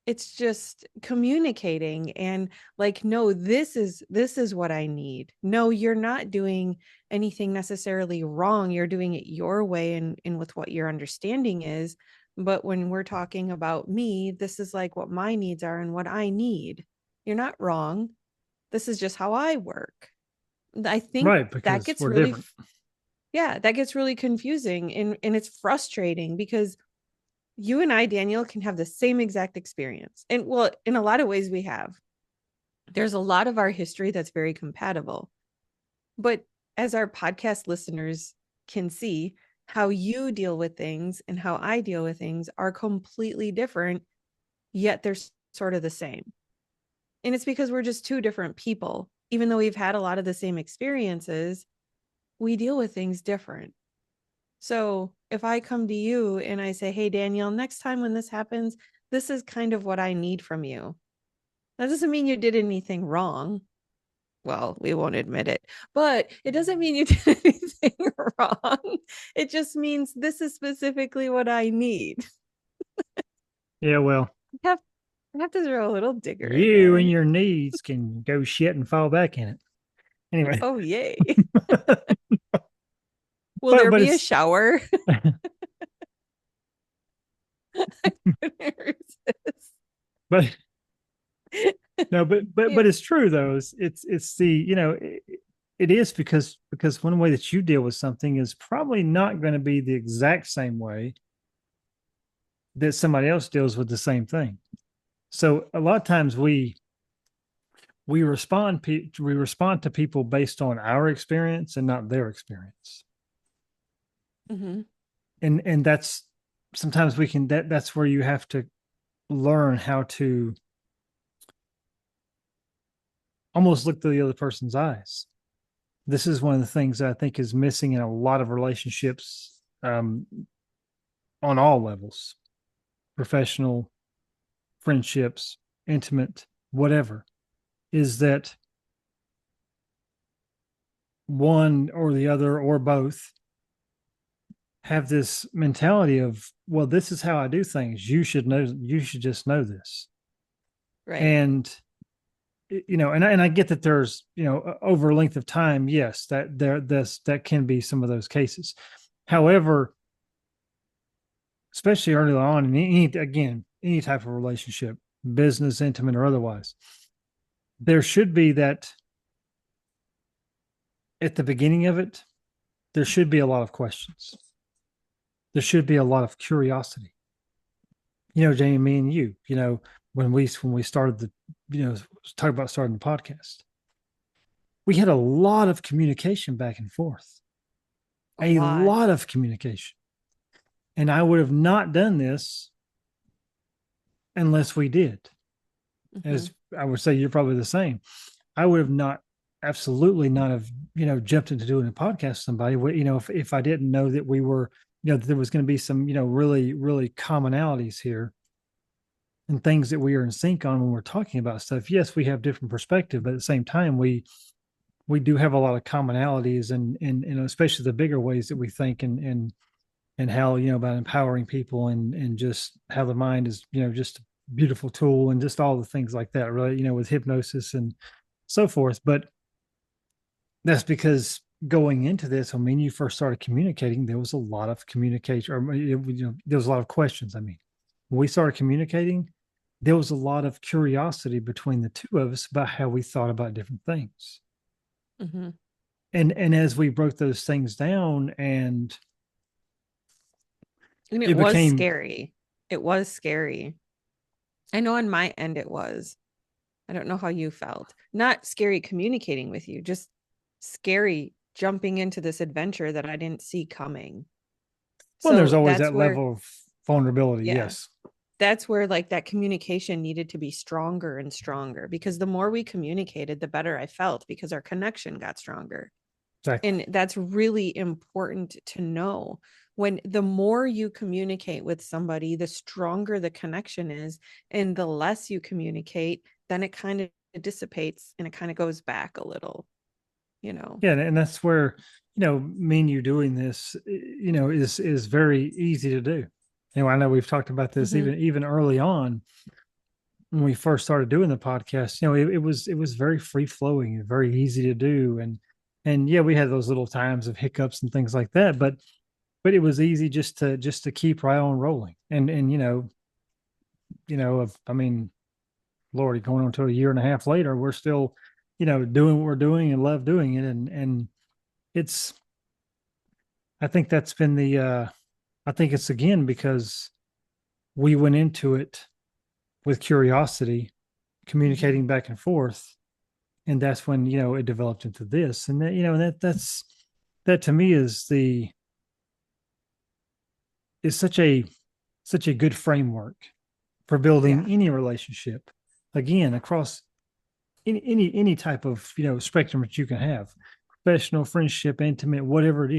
It's just communicating and like, no, this is what I need. No, you're not doing anything necessarily wrong. You're doing it your way and with what your understanding is. But when we're talking about me, this is like what my needs are and what I need. You're not wrong. This is just how I work. I think Right. that Because gets we're really different. yeah, that gets really confusing and it's frustrating because you and I, Daniel, can have the same exact experience. And well, in a lot of ways, we have. There's a lot of our history that's very compatible. But as our podcast listeners can see, how you deal with things and how I deal with things are completely different, yet they're sort of the same. And it's because we're just two different people. Even though we've had a lot of the same experiences, we deal with things different. So if I come to you and I say, hey, Danielle, next time when this happens, this is kind of what I need from you. That doesn't mean you did anything wrong. Well, we won't admit it, but it doesn't mean you did anything wrong. It just means this is specifically what I need. Yeah. Well, I have, I have to throw a little digger in you there. and your needs can go shit and fall back in it. Anyway, Oh, yay. Will but there but be a it's shower? I couldn't resist. but no, Yeah. but it's true though. It's the it is because one way that you deal with something is probably not going to be the exact same way that somebody else deals with the same thing. So a lot of times we respond to people based on our experience and not their experience. Mm-hmm. And that's sometimes we can that's where you have to learn how to almost look through the other person's eyes. This is one of the things that I think is missing in a lot of relationships, on all levels, professional, friendships, intimate, whatever, is that one or the other or both have this mentality of, well, this is how I do things. You should just know this. Right. And and I get that there's, over a length of time, yes, that can be some of those cases. However, especially early on in any type of relationship, business, intimate or otherwise, there should be that at the beginning of it, there should be a lot of questions. There should be a lot of curiosity. Jamie, me and you, when we started talk about starting the podcast, we had a lot of communication back and forth, A a lot. lot of communication. And I would have not done this unless we did. Hmm. As I would say, you're probably the same. I would have not, absolutely not have, jumped into doing a podcast with somebody, if I didn't know that we were, that there was going to be some, really, really commonalities here and things that we are in sync on when we're talking about stuff. Yes, we have different perspective, but at the same time, we do have a lot of commonalities and especially the bigger ways that we think and how, about empowering people and just how the mind is, just a beautiful tool and just all the things like that, really, with hypnosis and so forth. But that's because going into this, when you first started communicating, there was a lot of communication, or there was a lot of questions. I mean, when we started communicating, there was a lot of curiosity between the two of us about how we thought about different things. Hmm. And as we broke those things down, and And it it was became, scary. It was scary. I know on my end it was. I don't know how you felt. Not scary communicating with you, just scary jumping into this adventure that I didn't see coming. well, there's So always that's that where, level of vulnerability. yeah, Yes, that's where like that communication needed to be stronger and stronger because the more we communicated, the better I felt because our connection got stronger. exactly. And that's really important to know. When the more you communicate with somebody, the stronger the connection is. And the less you communicate, then it kind of dissipates and it kind of goes back a little, you know. Yeah, and that's where, me and you doing this, is very easy to do. I know we've talked about this Mm-hmm. even early on when we first started doing the podcast. It was very free flowing and very easy to do, and yeah, we had those little times of hiccups and things like that, but it was easy just to keep right on rolling. And I mean, Lord, going on to a year and a half later, we're still, doing what we're doing and love doing it, and it's I think that's been I think it's again because we went into it with curiosity, Mm-hmm. communicating back and forth, and that's when, it developed into this. And that to me is such a good framework for building Yeah, any relationship, again, across any type of, spectrum that you can have, professional, friendship, intimate, whatever it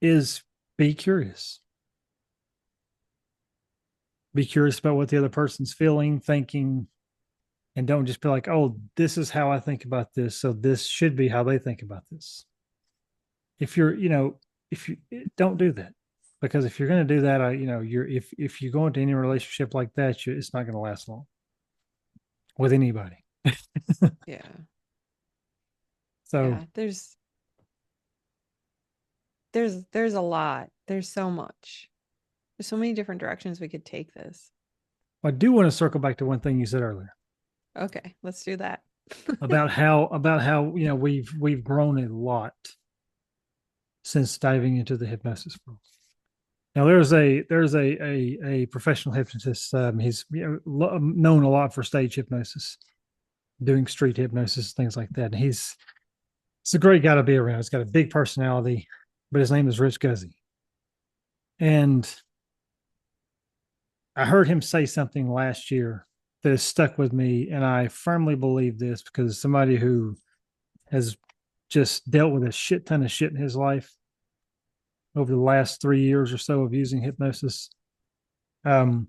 is be curious. Be curious about what the other person's feeling, thinking, and don't just be like, oh, this is how I think about this, so this should be how they think about this. If you're, if you don't do that, because if you're going to do that, you're if you go into any relationship like that, it's not going to last long with anybody. yeah, So yeah. There's a lot. There's so much. There's so many different directions we could take this. I do want to circle back to one thing you said earlier Okay, let's do that. about how we've grown a lot since diving into the hypnosis world. Now there's a professional hypnotist. He's, known a lot for stage hypnosis, doing street hypnosis, things like that. And he's a great guy to be around. He's got a big personality, but his name is Rich Guzzi. And I heard him say something last year that has stuck with me, and I firmly believe this because somebody who has just dealt with a shit ton of shit in his life over the last 3 years or so of using hypnosis. Um,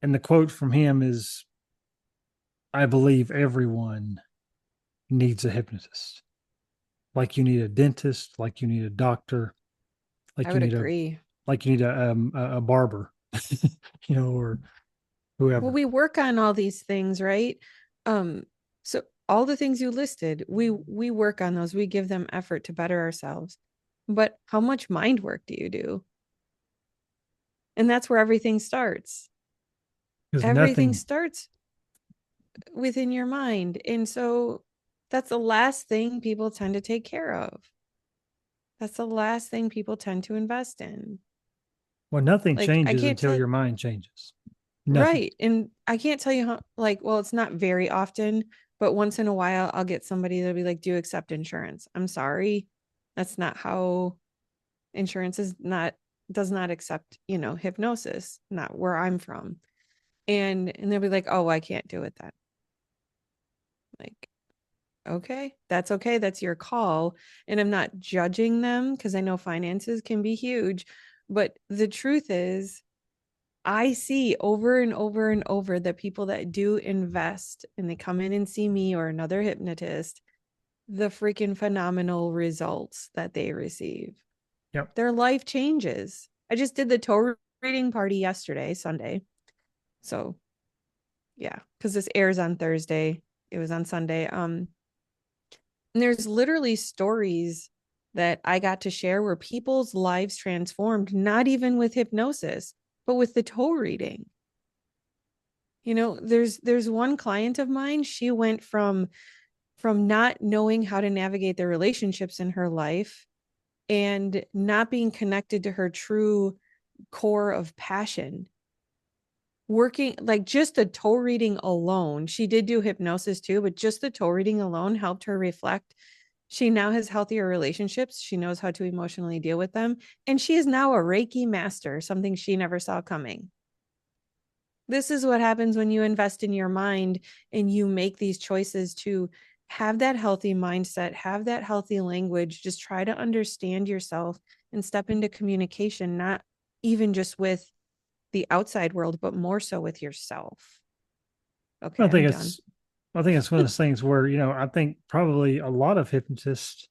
and the quote from him is, I believe everyone needs a hypnotist. Like you need a dentist, like you need a doctor, I like you would need a agree. like you need a barber, or Well, whoever. we work on all these things, right? Um, so all the things you listed, we work on those. We give them effort to better ourselves. But how much mind work do you do? And that's where everything starts. Because Everything nothing, starts within your mind. And so that's the last thing people tend to take care of. That's the last thing people tend to invest in. well, nothing Like, I changes can't until tell, your mind changes. Nothing. right. And I can't tell you how, like, well, it's not very often, but once in a while, I'll get somebody that'll be like, do you accept insurance? I'm sorry. That's not how insurance is not, does not accept, hypnosis, not where I'm from. And they'll be like, oh, I can't do it then. Like, okay, that's okay. That's your call. And I'm not judging them because I know finances can be huge. But the truth is, I see over and over and over that people that do invest and they come in and see me or another hypnotist, the freaking phenomenal results that they receive. Yep. Their life changes. I just did the Torah reading party yesterday, Sunday. So, yeah, because this airs on Thursday. It was on Sunday. And there's literally stories that I got to share where people's lives transformed, not even with hypnosis, but with the toe reading. There's one client of mine, she went from not knowing how to navigate the relationships in her life and not being connected to her true core of passion. Working like just the toe reading alone, she did do hypnosis too, but just the toe reading alone helped her reflect. She now has healthier relationships. She knows how to emotionally deal with them. And she is now a Reiki master, something she never saw coming. This is what happens when you invest in your mind and you make these choices to have that healthy mindset, have that healthy language, just try to understand yourself and step into communication, not even just with the outside world, but more so with yourself. Okay, I I'm think done. it's, I think it's one of those things where, I think probably a lot of hypnotists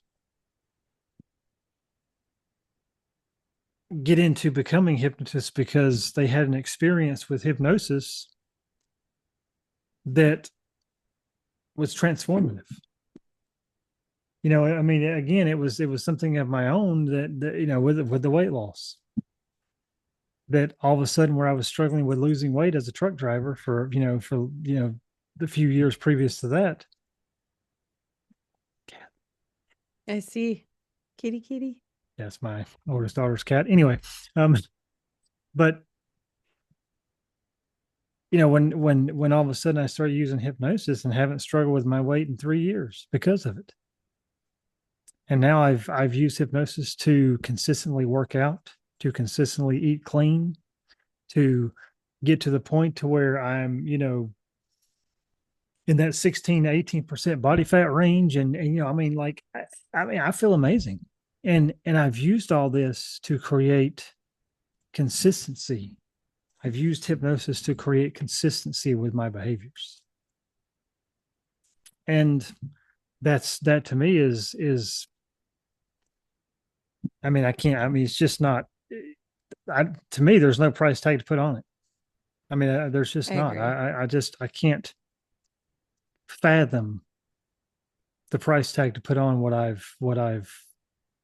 get into becoming hypnotists because they had an experience with hypnosis that was transformative. I mean, again, it was something of my own that with the weight loss, that all of a sudden where I was struggling with losing weight as a truck driver for the few years previous to that. I see. Kitty, kitty. That's my oldest daughter's cat. Anyway, but when all of a sudden I started using hypnosis and haven't struggled with my weight in 3 years because of it. And now I've used hypnosis to consistently work out, to consistently eat clean, to get to the point to where I'm, in that 16 to 18% body fat range. And I mean, like, I mean, I feel amazing. And I've used all this to create consistency. I've used hypnosis to create consistency with my behaviors. And that to me is I mean, I can't, I mean, it's just not, to me, there's no price tag to put on it. I mean, there's I just not. agree. I can't fathom the price tag to put on what I've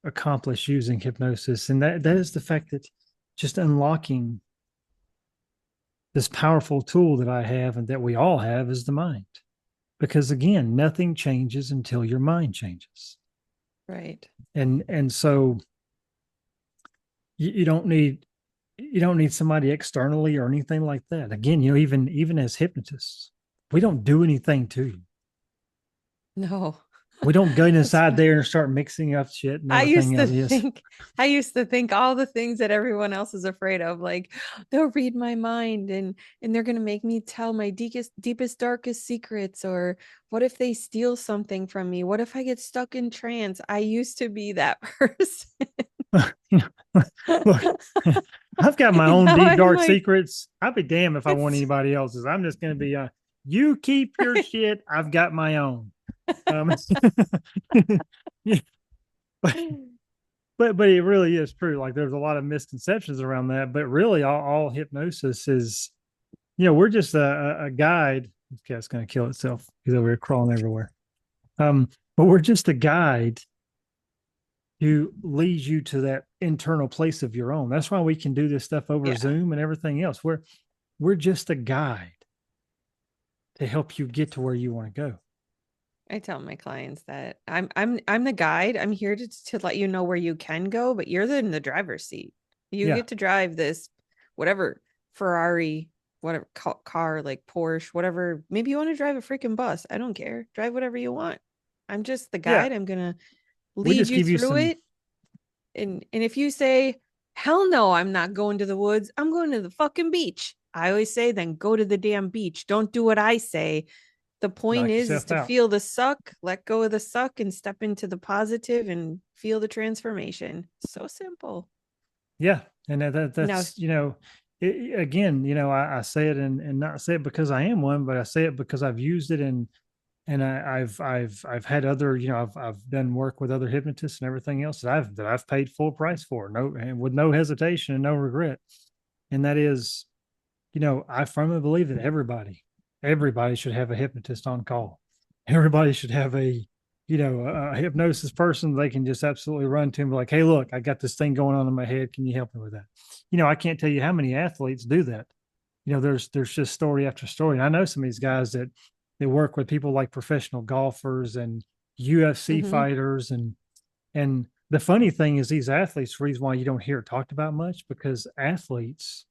accomplished using hypnosis, and that is the fact that just unlocking this powerful tool that I have and that we all have is the mind. Because again, nothing changes until your mind changes, Right. and so you don't need somebody externally or anything like that. Again, even as hypnotists, we don't do anything to you. No. We don't go That's inside fine. there and start mixing up shit and I everything used to else. Yes. think I used to think all the things that everyone else is afraid of, like they'll read my mind and they're gonna make me tell my deepest, darkest secrets, or what if they steal something from me? What if I get stuck in trance? I used to be that person. Look, I've got my And own now deep I'm dark like, secrets. I'd be damned if I want it's anybody else's. I'm just going to be you keep your shit. I've got my own. Um, yeah, but, but it really is true. Like there's a lot of misconceptions around that, but really all hypnosis we're just a guide. This cat's going to kill itself. He's over here crawling everywhere. But we're just a guide who leads you to that internal place of your own. That's why we can do this stuff over Yeah. Zoom and everything else. We're just a guide to help you get to where you want to go. I tell my clients that I'm the guide. I'm here to let you know where you can go, but you're in the driver's seat. You Yeah. get to drive this whatever Ferrari, whatever car like Porsche, whatever. Maybe you want to drive a freaking bus. I don't care. Drive whatever you want. I'm just the Yeah. guide. I'm gonna We lead just you give you through some, it. And if you say, hell no, I'm not going to the woods, I'm going to the fucking beach. I always say, then go to the damn beach. Don't do what I say. The point knock is yourself to out. feel the suck, let go of the suck, and step into the positive and feel the transformation. So simple. Yeah. And Now, that's, again, I say it and not say it because I am one, but I say it because I've used it and I've had other, I've done work with other hypnotists and everything else that I've paid full price for, no, and with no hesitation and no regret. And that is, I firmly believe that everybody should have a hypnotist on call. Everybody should have a hypnosis person they can just absolutely run to and be like, hey, look, I got this thing going on in my head. Can you help me with that? I can't tell you how many athletes do that. There's just story after story. And I know some of these guys that they work with people like professional golfers and UFC mhm. fighters and the funny thing is these athletes, the reason why you don't hear it talked about much, because athletes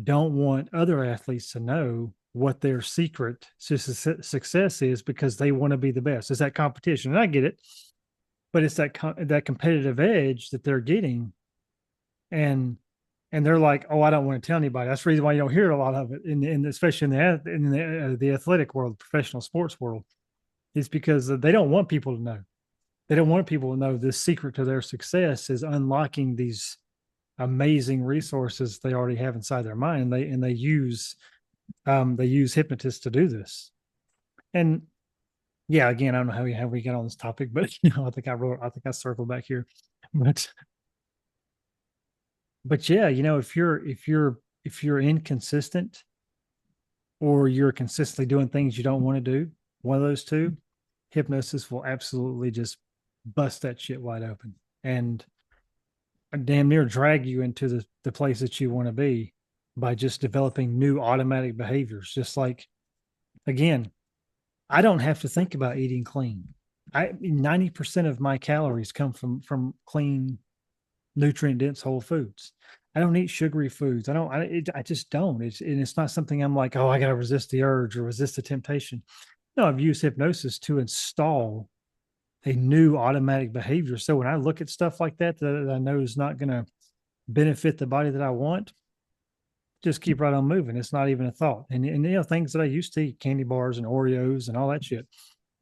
don't want other athletes to know what their secret to success is because they want to be the best. It's that competition, and I get it, but it's that competitive edge that they're getting, and they're like, oh, I don't want to tell anybody. That's the reason why you don't hear a lot of it, in especially in the athletic world, professional sports world, is because they don't want people to know. They don't want people to know this secret to their success is unlocking these amazing resources they already have inside their mind. They use hypnotists to do this. And yeah, again, I don't know how we got on this topic, but I think I circled back here. But yeah, if you're inconsistent or you're consistently doing things you don't want to do, one of those two, hypnosis will absolutely just bust that shit wide open and damn near drag you into the place that you want to be by just developing new automatic behaviors. Just like, again, I don't have to think about eating clean. 90% of my calories come from clean, nutrient dense whole foods. I don't eat sugary foods. I just don't. It's not something I'm like, oh, I got to resist the urge or resist the temptation. No, I've used hypnosis to install a new automatic behavior. So when I look at stuff like that I know is not going to benefit the body that I want, just keep right on moving. It's not even a thought. And things that I used to eat, candy bars and Oreos and all that shit.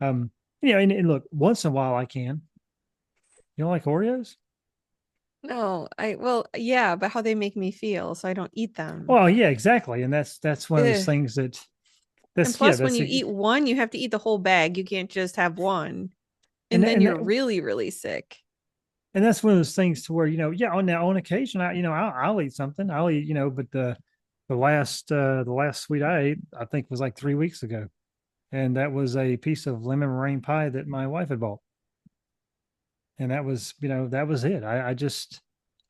Um, and look, once in a while I can. You don't like Oreos? No, well, yeah, but how they make me feel, so I don't eat them. Well, yeah, exactly. And that's one of those Ugh. things And that's yeah, plus, when that's you a, eat one, you have to eat the whole bag. You can't just have one, and and then and you're that, really, really sick. and that's one of those things to where yeah, on occasion I'll eat something. I'll eat, but the last sweet I ate I think was like 3 weeks ago, and that was a piece of lemon meringue pie that my wife had bought, and that was it. I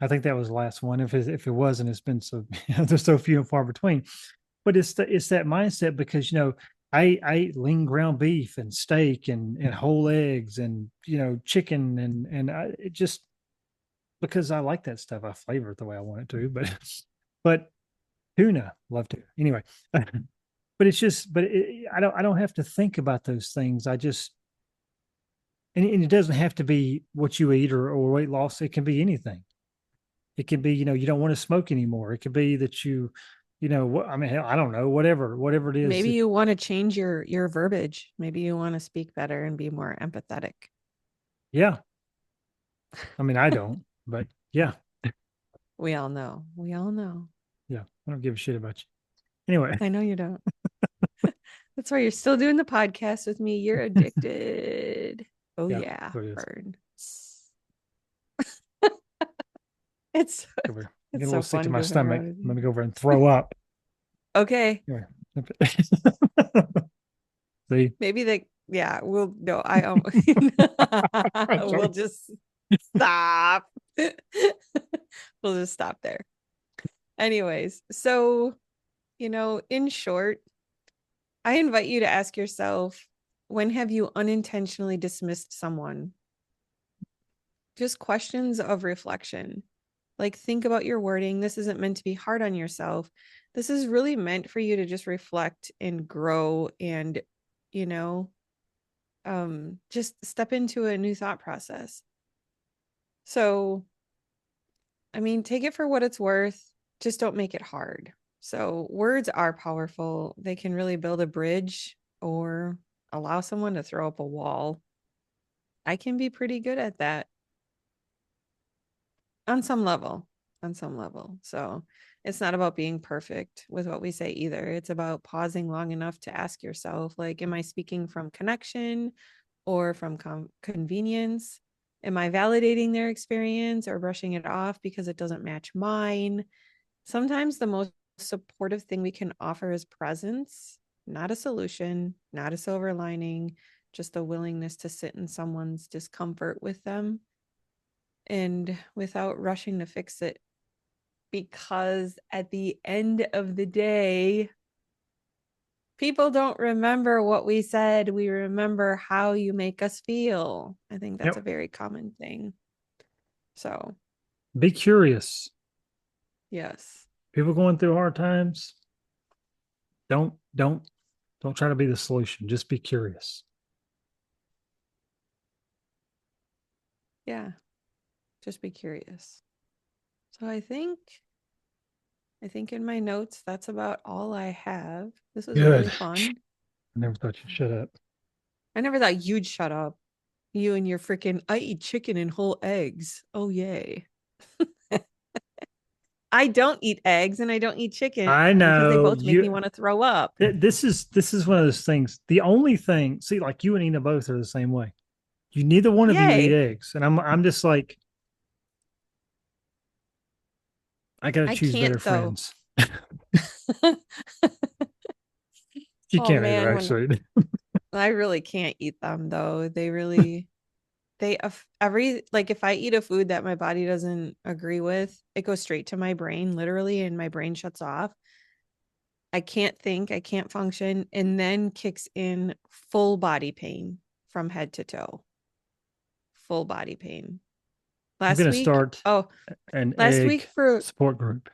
think that was the last one. If it wasn't, it's been so there's so few and far between. But it's that mindset because I ate lean ground beef and steak and whole eggs and chicken and it just because I like that stuff. I flavor it the way I want it to, but tuna love to anyway. But it's just I don't have to think about those things. I just and it doesn't have to be what you eat or weight loss. It can be anything. It can be, you don't want to smoke anymore. It could be that what I mean, hell, I don't know, whatever it is Maybe that, you want to change your verbiage. Maybe you want to speak better and be more empathetic. yeah. I mean, I don't, but yeah, We all know. We all know. yeah. I don't give a shit about you. Anyway, I know you don't. That's why you're still doing the podcast with me. You're addicted. Oh yeah, yeah, so it is. burn. It's Over. I'm it's getting a little so sick to fun my goofing stomach. around with Let you. me go over and throw up. Okay. Anyway. See, Maybe they, yeah, we'll, no, I'm we'll sorry. just stop. We'll just stop there. Anyways, so, in short, I invite you to ask yourself, when have you unintentionally dismissed someone? Just questions of reflection. Like, think about your wording. This isn't meant to be hard on yourself. This is really meant for you to just reflect and grow and, you know, just step into a new thought process. So, I mean, take it for what it's worth. Just don't make it hard. So, words are powerful. They can really build a bridge or allow someone to throw up a wall. I can be pretty good at that on some level. On some level. So, it's not about being perfect with what we say either. It's about pausing long enough to ask yourself, like, am I speaking from connection or from convenience? Am I validating their experience or brushing it off because it doesn't match mine? Sometimes the most supportive thing we can offer is presence, not a solution, not a silver lining, just a willingness to sit in someone's discomfort with them and without rushing to fix it. Because at the end of the day, people don't remember what we said. We remember how you make us feel. I think that's a Yep. very common thing. So, Be curious. yes. People going through hard times, don't don't don't try to be the solution. Just be curious. Yeah. Just be curious. So I think in my notes that's about all I have. This was Good. really I fun. never thought you'd shut up. I never thought you'd shut up. You and your freaking I eat chicken and whole eggs. Oh yay. I don't eat eggs and I don't eat chicken I because they know both make me you. want to throw up. This is one of those things. The only thing, see, like you and Ina both are the same way. You neither one of you eat Yay. eggs, and I'm just like I gotta I choose better can't though. friends. You Oh can't either, man, when actually. I really can't eat them though. They every like if I eat a food that my body doesn't agree with, it goes straight to my brain literally and my brain shuts off. I can't think, I can't function, and then kicks in full body pain from head to toe. Full body pain. I'm Last gonna week, start oh, an last week egg for support group.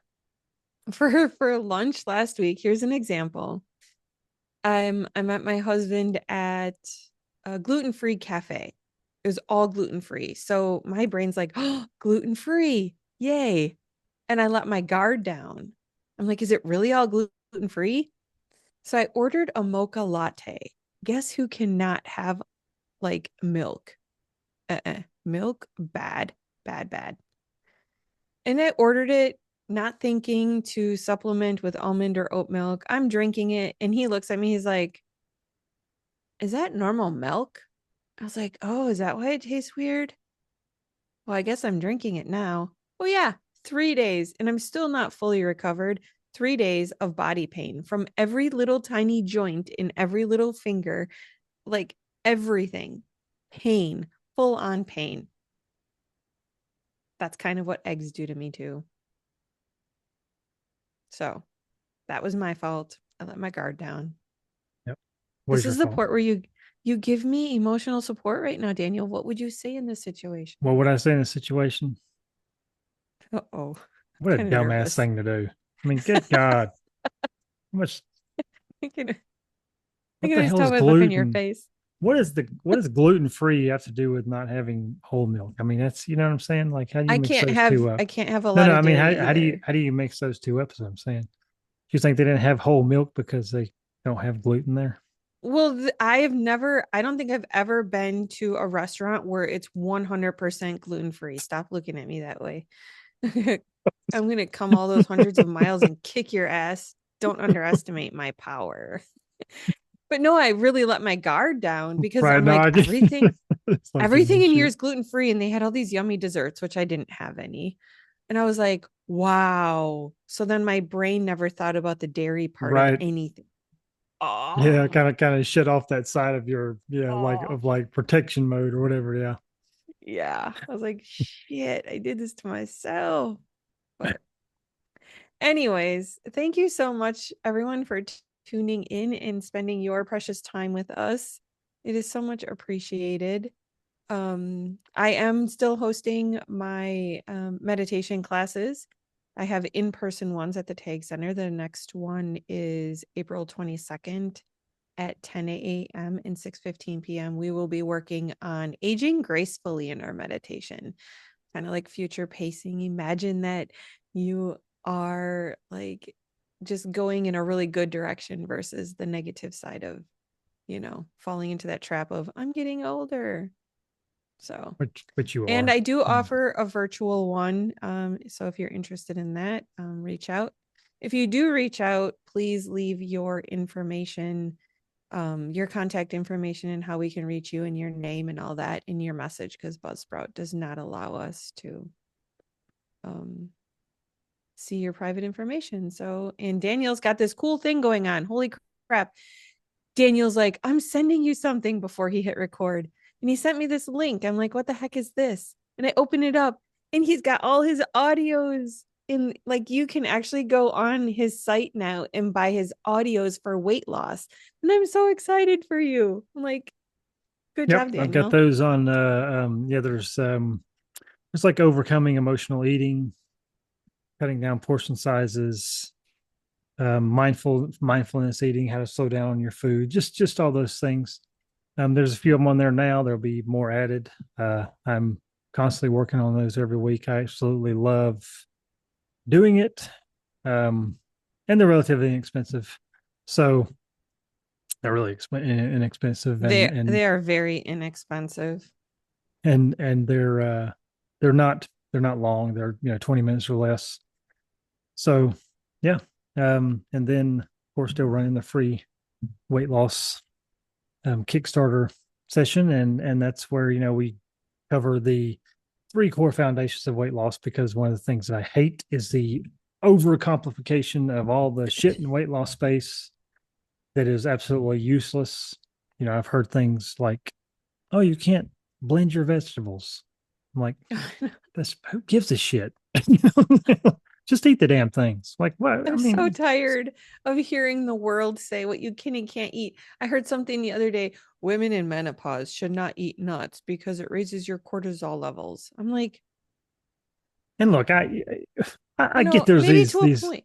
for lunch last week, here's an example. I met my husband at a gluten-free cafe. It was all gluten-free. So my brain's like, oh, gluten-free. Yay. And I let my guard down. I'm like, is it really all gluten-free? So I ordered a mocha latte. Guess who cannot have like milk? Milk, bad, bad, bad. And I ordered it not thinking to supplement with almond or oat milk. I'm drinking it. And he looks at me, he's like, is that normal milk? I was like, oh, is that why it tastes weird? Well, I guess I'm drinking it now. Oh, yeah, 3 days. And I'm still not fully recovered. 3 days of body pain from every little tiny joint in every little finger, like everything. Pain, full on pain. That's kind of what eggs do to me, too. So that was my fault. I let my guard down. Yep. What This is your is the fault? part where you give me emotional support right now, Daniel. What would you say in this situation? What would I say in this situation? Uh-oh. What a Kind of dumbass nervous. thing to do. I mean, good God. How much I can I what can the always hell tell is by the look on your gluten? face. What does gluten free have to do with not having whole milk? I mean, that's you know what I'm saying? Like how do you mix those two I up? can't have a No, lot no, of I mean dairy either. how do you mix those two up is what I'm saying. You think they didn't have whole milk because they don't have gluten there? Well, I don't think I've ever been to a restaurant where it's 100% gluten free. Stop looking at me that way. I'm going to come all those hundreds of miles and kick your ass. Don't underestimate my power. But no, I really let my guard down because Right. I'm No, like, I just it's like giving everything you in here shit. is gluten free. And they had all these yummy desserts, which I didn't have any. And I was like, wow. So then my brain never thought about the dairy part of Right. anything. Yeah, Oh, kind of shut off that side of your, like oh. of like protection mode or whatever. Yeah. Yeah. I was like, shit, I did this to myself. But anyways, thank you so much, everyone, for tuning in and spending your precious time with us. It is so much appreciated. I am still hosting my meditation classes. I have in-person ones at the Tag Center. The next one is April 22nd at 10 a.m. and 6:15 p.m. We will be working on aging gracefully in our meditation, kind of like future pacing. Imagine that you are like just going in a really good direction versus the negative side of, falling into that trap of I'm getting older. So, Which you and are. I do Mm. offer a virtual one. So if you're interested in that, reach out. If you do reach out, please leave your information, your contact information and how we can reach you and your name and all that in your message because Buzzsprout does not allow us to um, see your private information. So, and Daniel's got this cool thing going on. Holy crap. Daniel's like, I'm sending you something before he hit record. And he sent me this link. I'm like, what the heck is this? And I open it up and he's got all his audios in, like, you can actually go on his site now and buy his audios for weight loss. And I'm so excited for you. I'm like, good Yep, job, I've got Daniel. those on. Yeah, there's like overcoming emotional eating, cutting down portion sizes, mindfulness eating, how to slow down on your food, just all those things. There's a few of them on there now. There'll be more added. I'm constantly working on those every week. I absolutely love doing it, um, and they're relatively inexpensive. So they're really inexpensive, and They are very inexpensive. and they're not long. They're 20 minutes or less. So yeah, and then of course still running the free weight loss Kickstarter session, and that's where we cover the three core foundations of weight loss, because one of the things that I hate is the overcomplication of all the shit in weight loss space that is absolutely useless. I've heard things like, "Oh, you can't blend your vegetables." I'm like, "That's who gives a shit?" Just eat the damn things. Like what? I I'm so mean, tired of hearing the world say what you can and can't eat. I heard something the other day, women in menopause should not eat nuts because it raises your cortisol levels. I'm like, and look, I get there's maybe to a these point.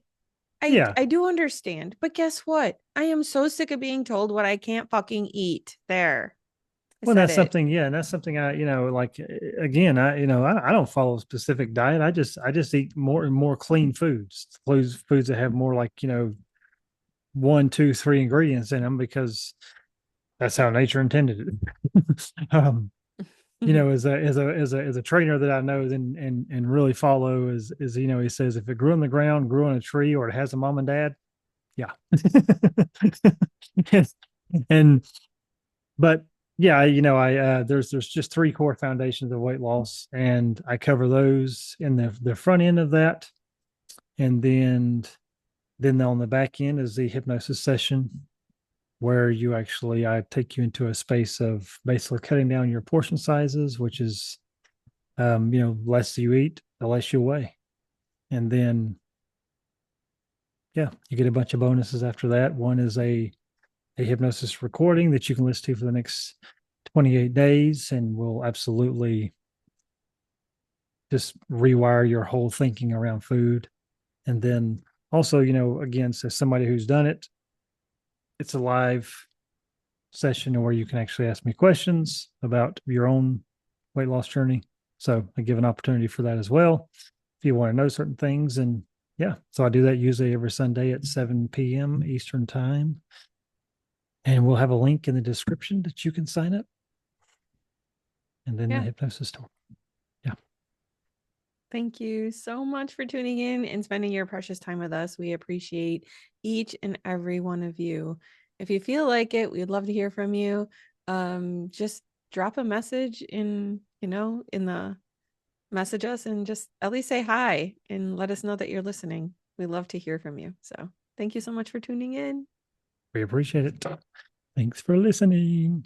I yeah. I do understand, but guess what? I am so sick of being told what I can't fucking eat. There. I Well, said that's it. something, yeah, and that's something like again, I don't follow a specific diet. I just eat more and more clean foods that have more like, one, two, three ingredients in them, because that's how nature intended it. As a trainer that I know and really follow is he says if it grew on the ground, grew on a tree, or it has a mom and dad, yeah. and, and but yeah, I there's just three core foundations of weight loss, and I cover those in the front end of that, and then on the back end is the hypnosis session, where I take you into a space of basically cutting down your portion sizes, which is less you eat, the less you weigh, and then yeah, you get a bunch of bonuses after that. One is a hypnosis recording that you can listen to for the next 28 days, and will absolutely just rewire your whole thinking around food. And then also, again, so somebody who's done it, it's a live session where you can actually ask me questions about your own weight loss journey. So I give an opportunity for that as well if you want to know certain things. And yeah, so I do that usually every Sunday at 7 p.m. Eastern time. And we'll have a link in the description that you can sign up, and then the Yeah. hypnosis tour. Yeah. Thank you so much for tuning in and spending your precious time with us. We appreciate each and every one of you. If you feel like it, we'd love to hear from you. Just drop a message in the message us and just at least say hi and let us know that you're listening. We love to hear from you. So thank you so much for tuning in. We appreciate it. Thanks for listening.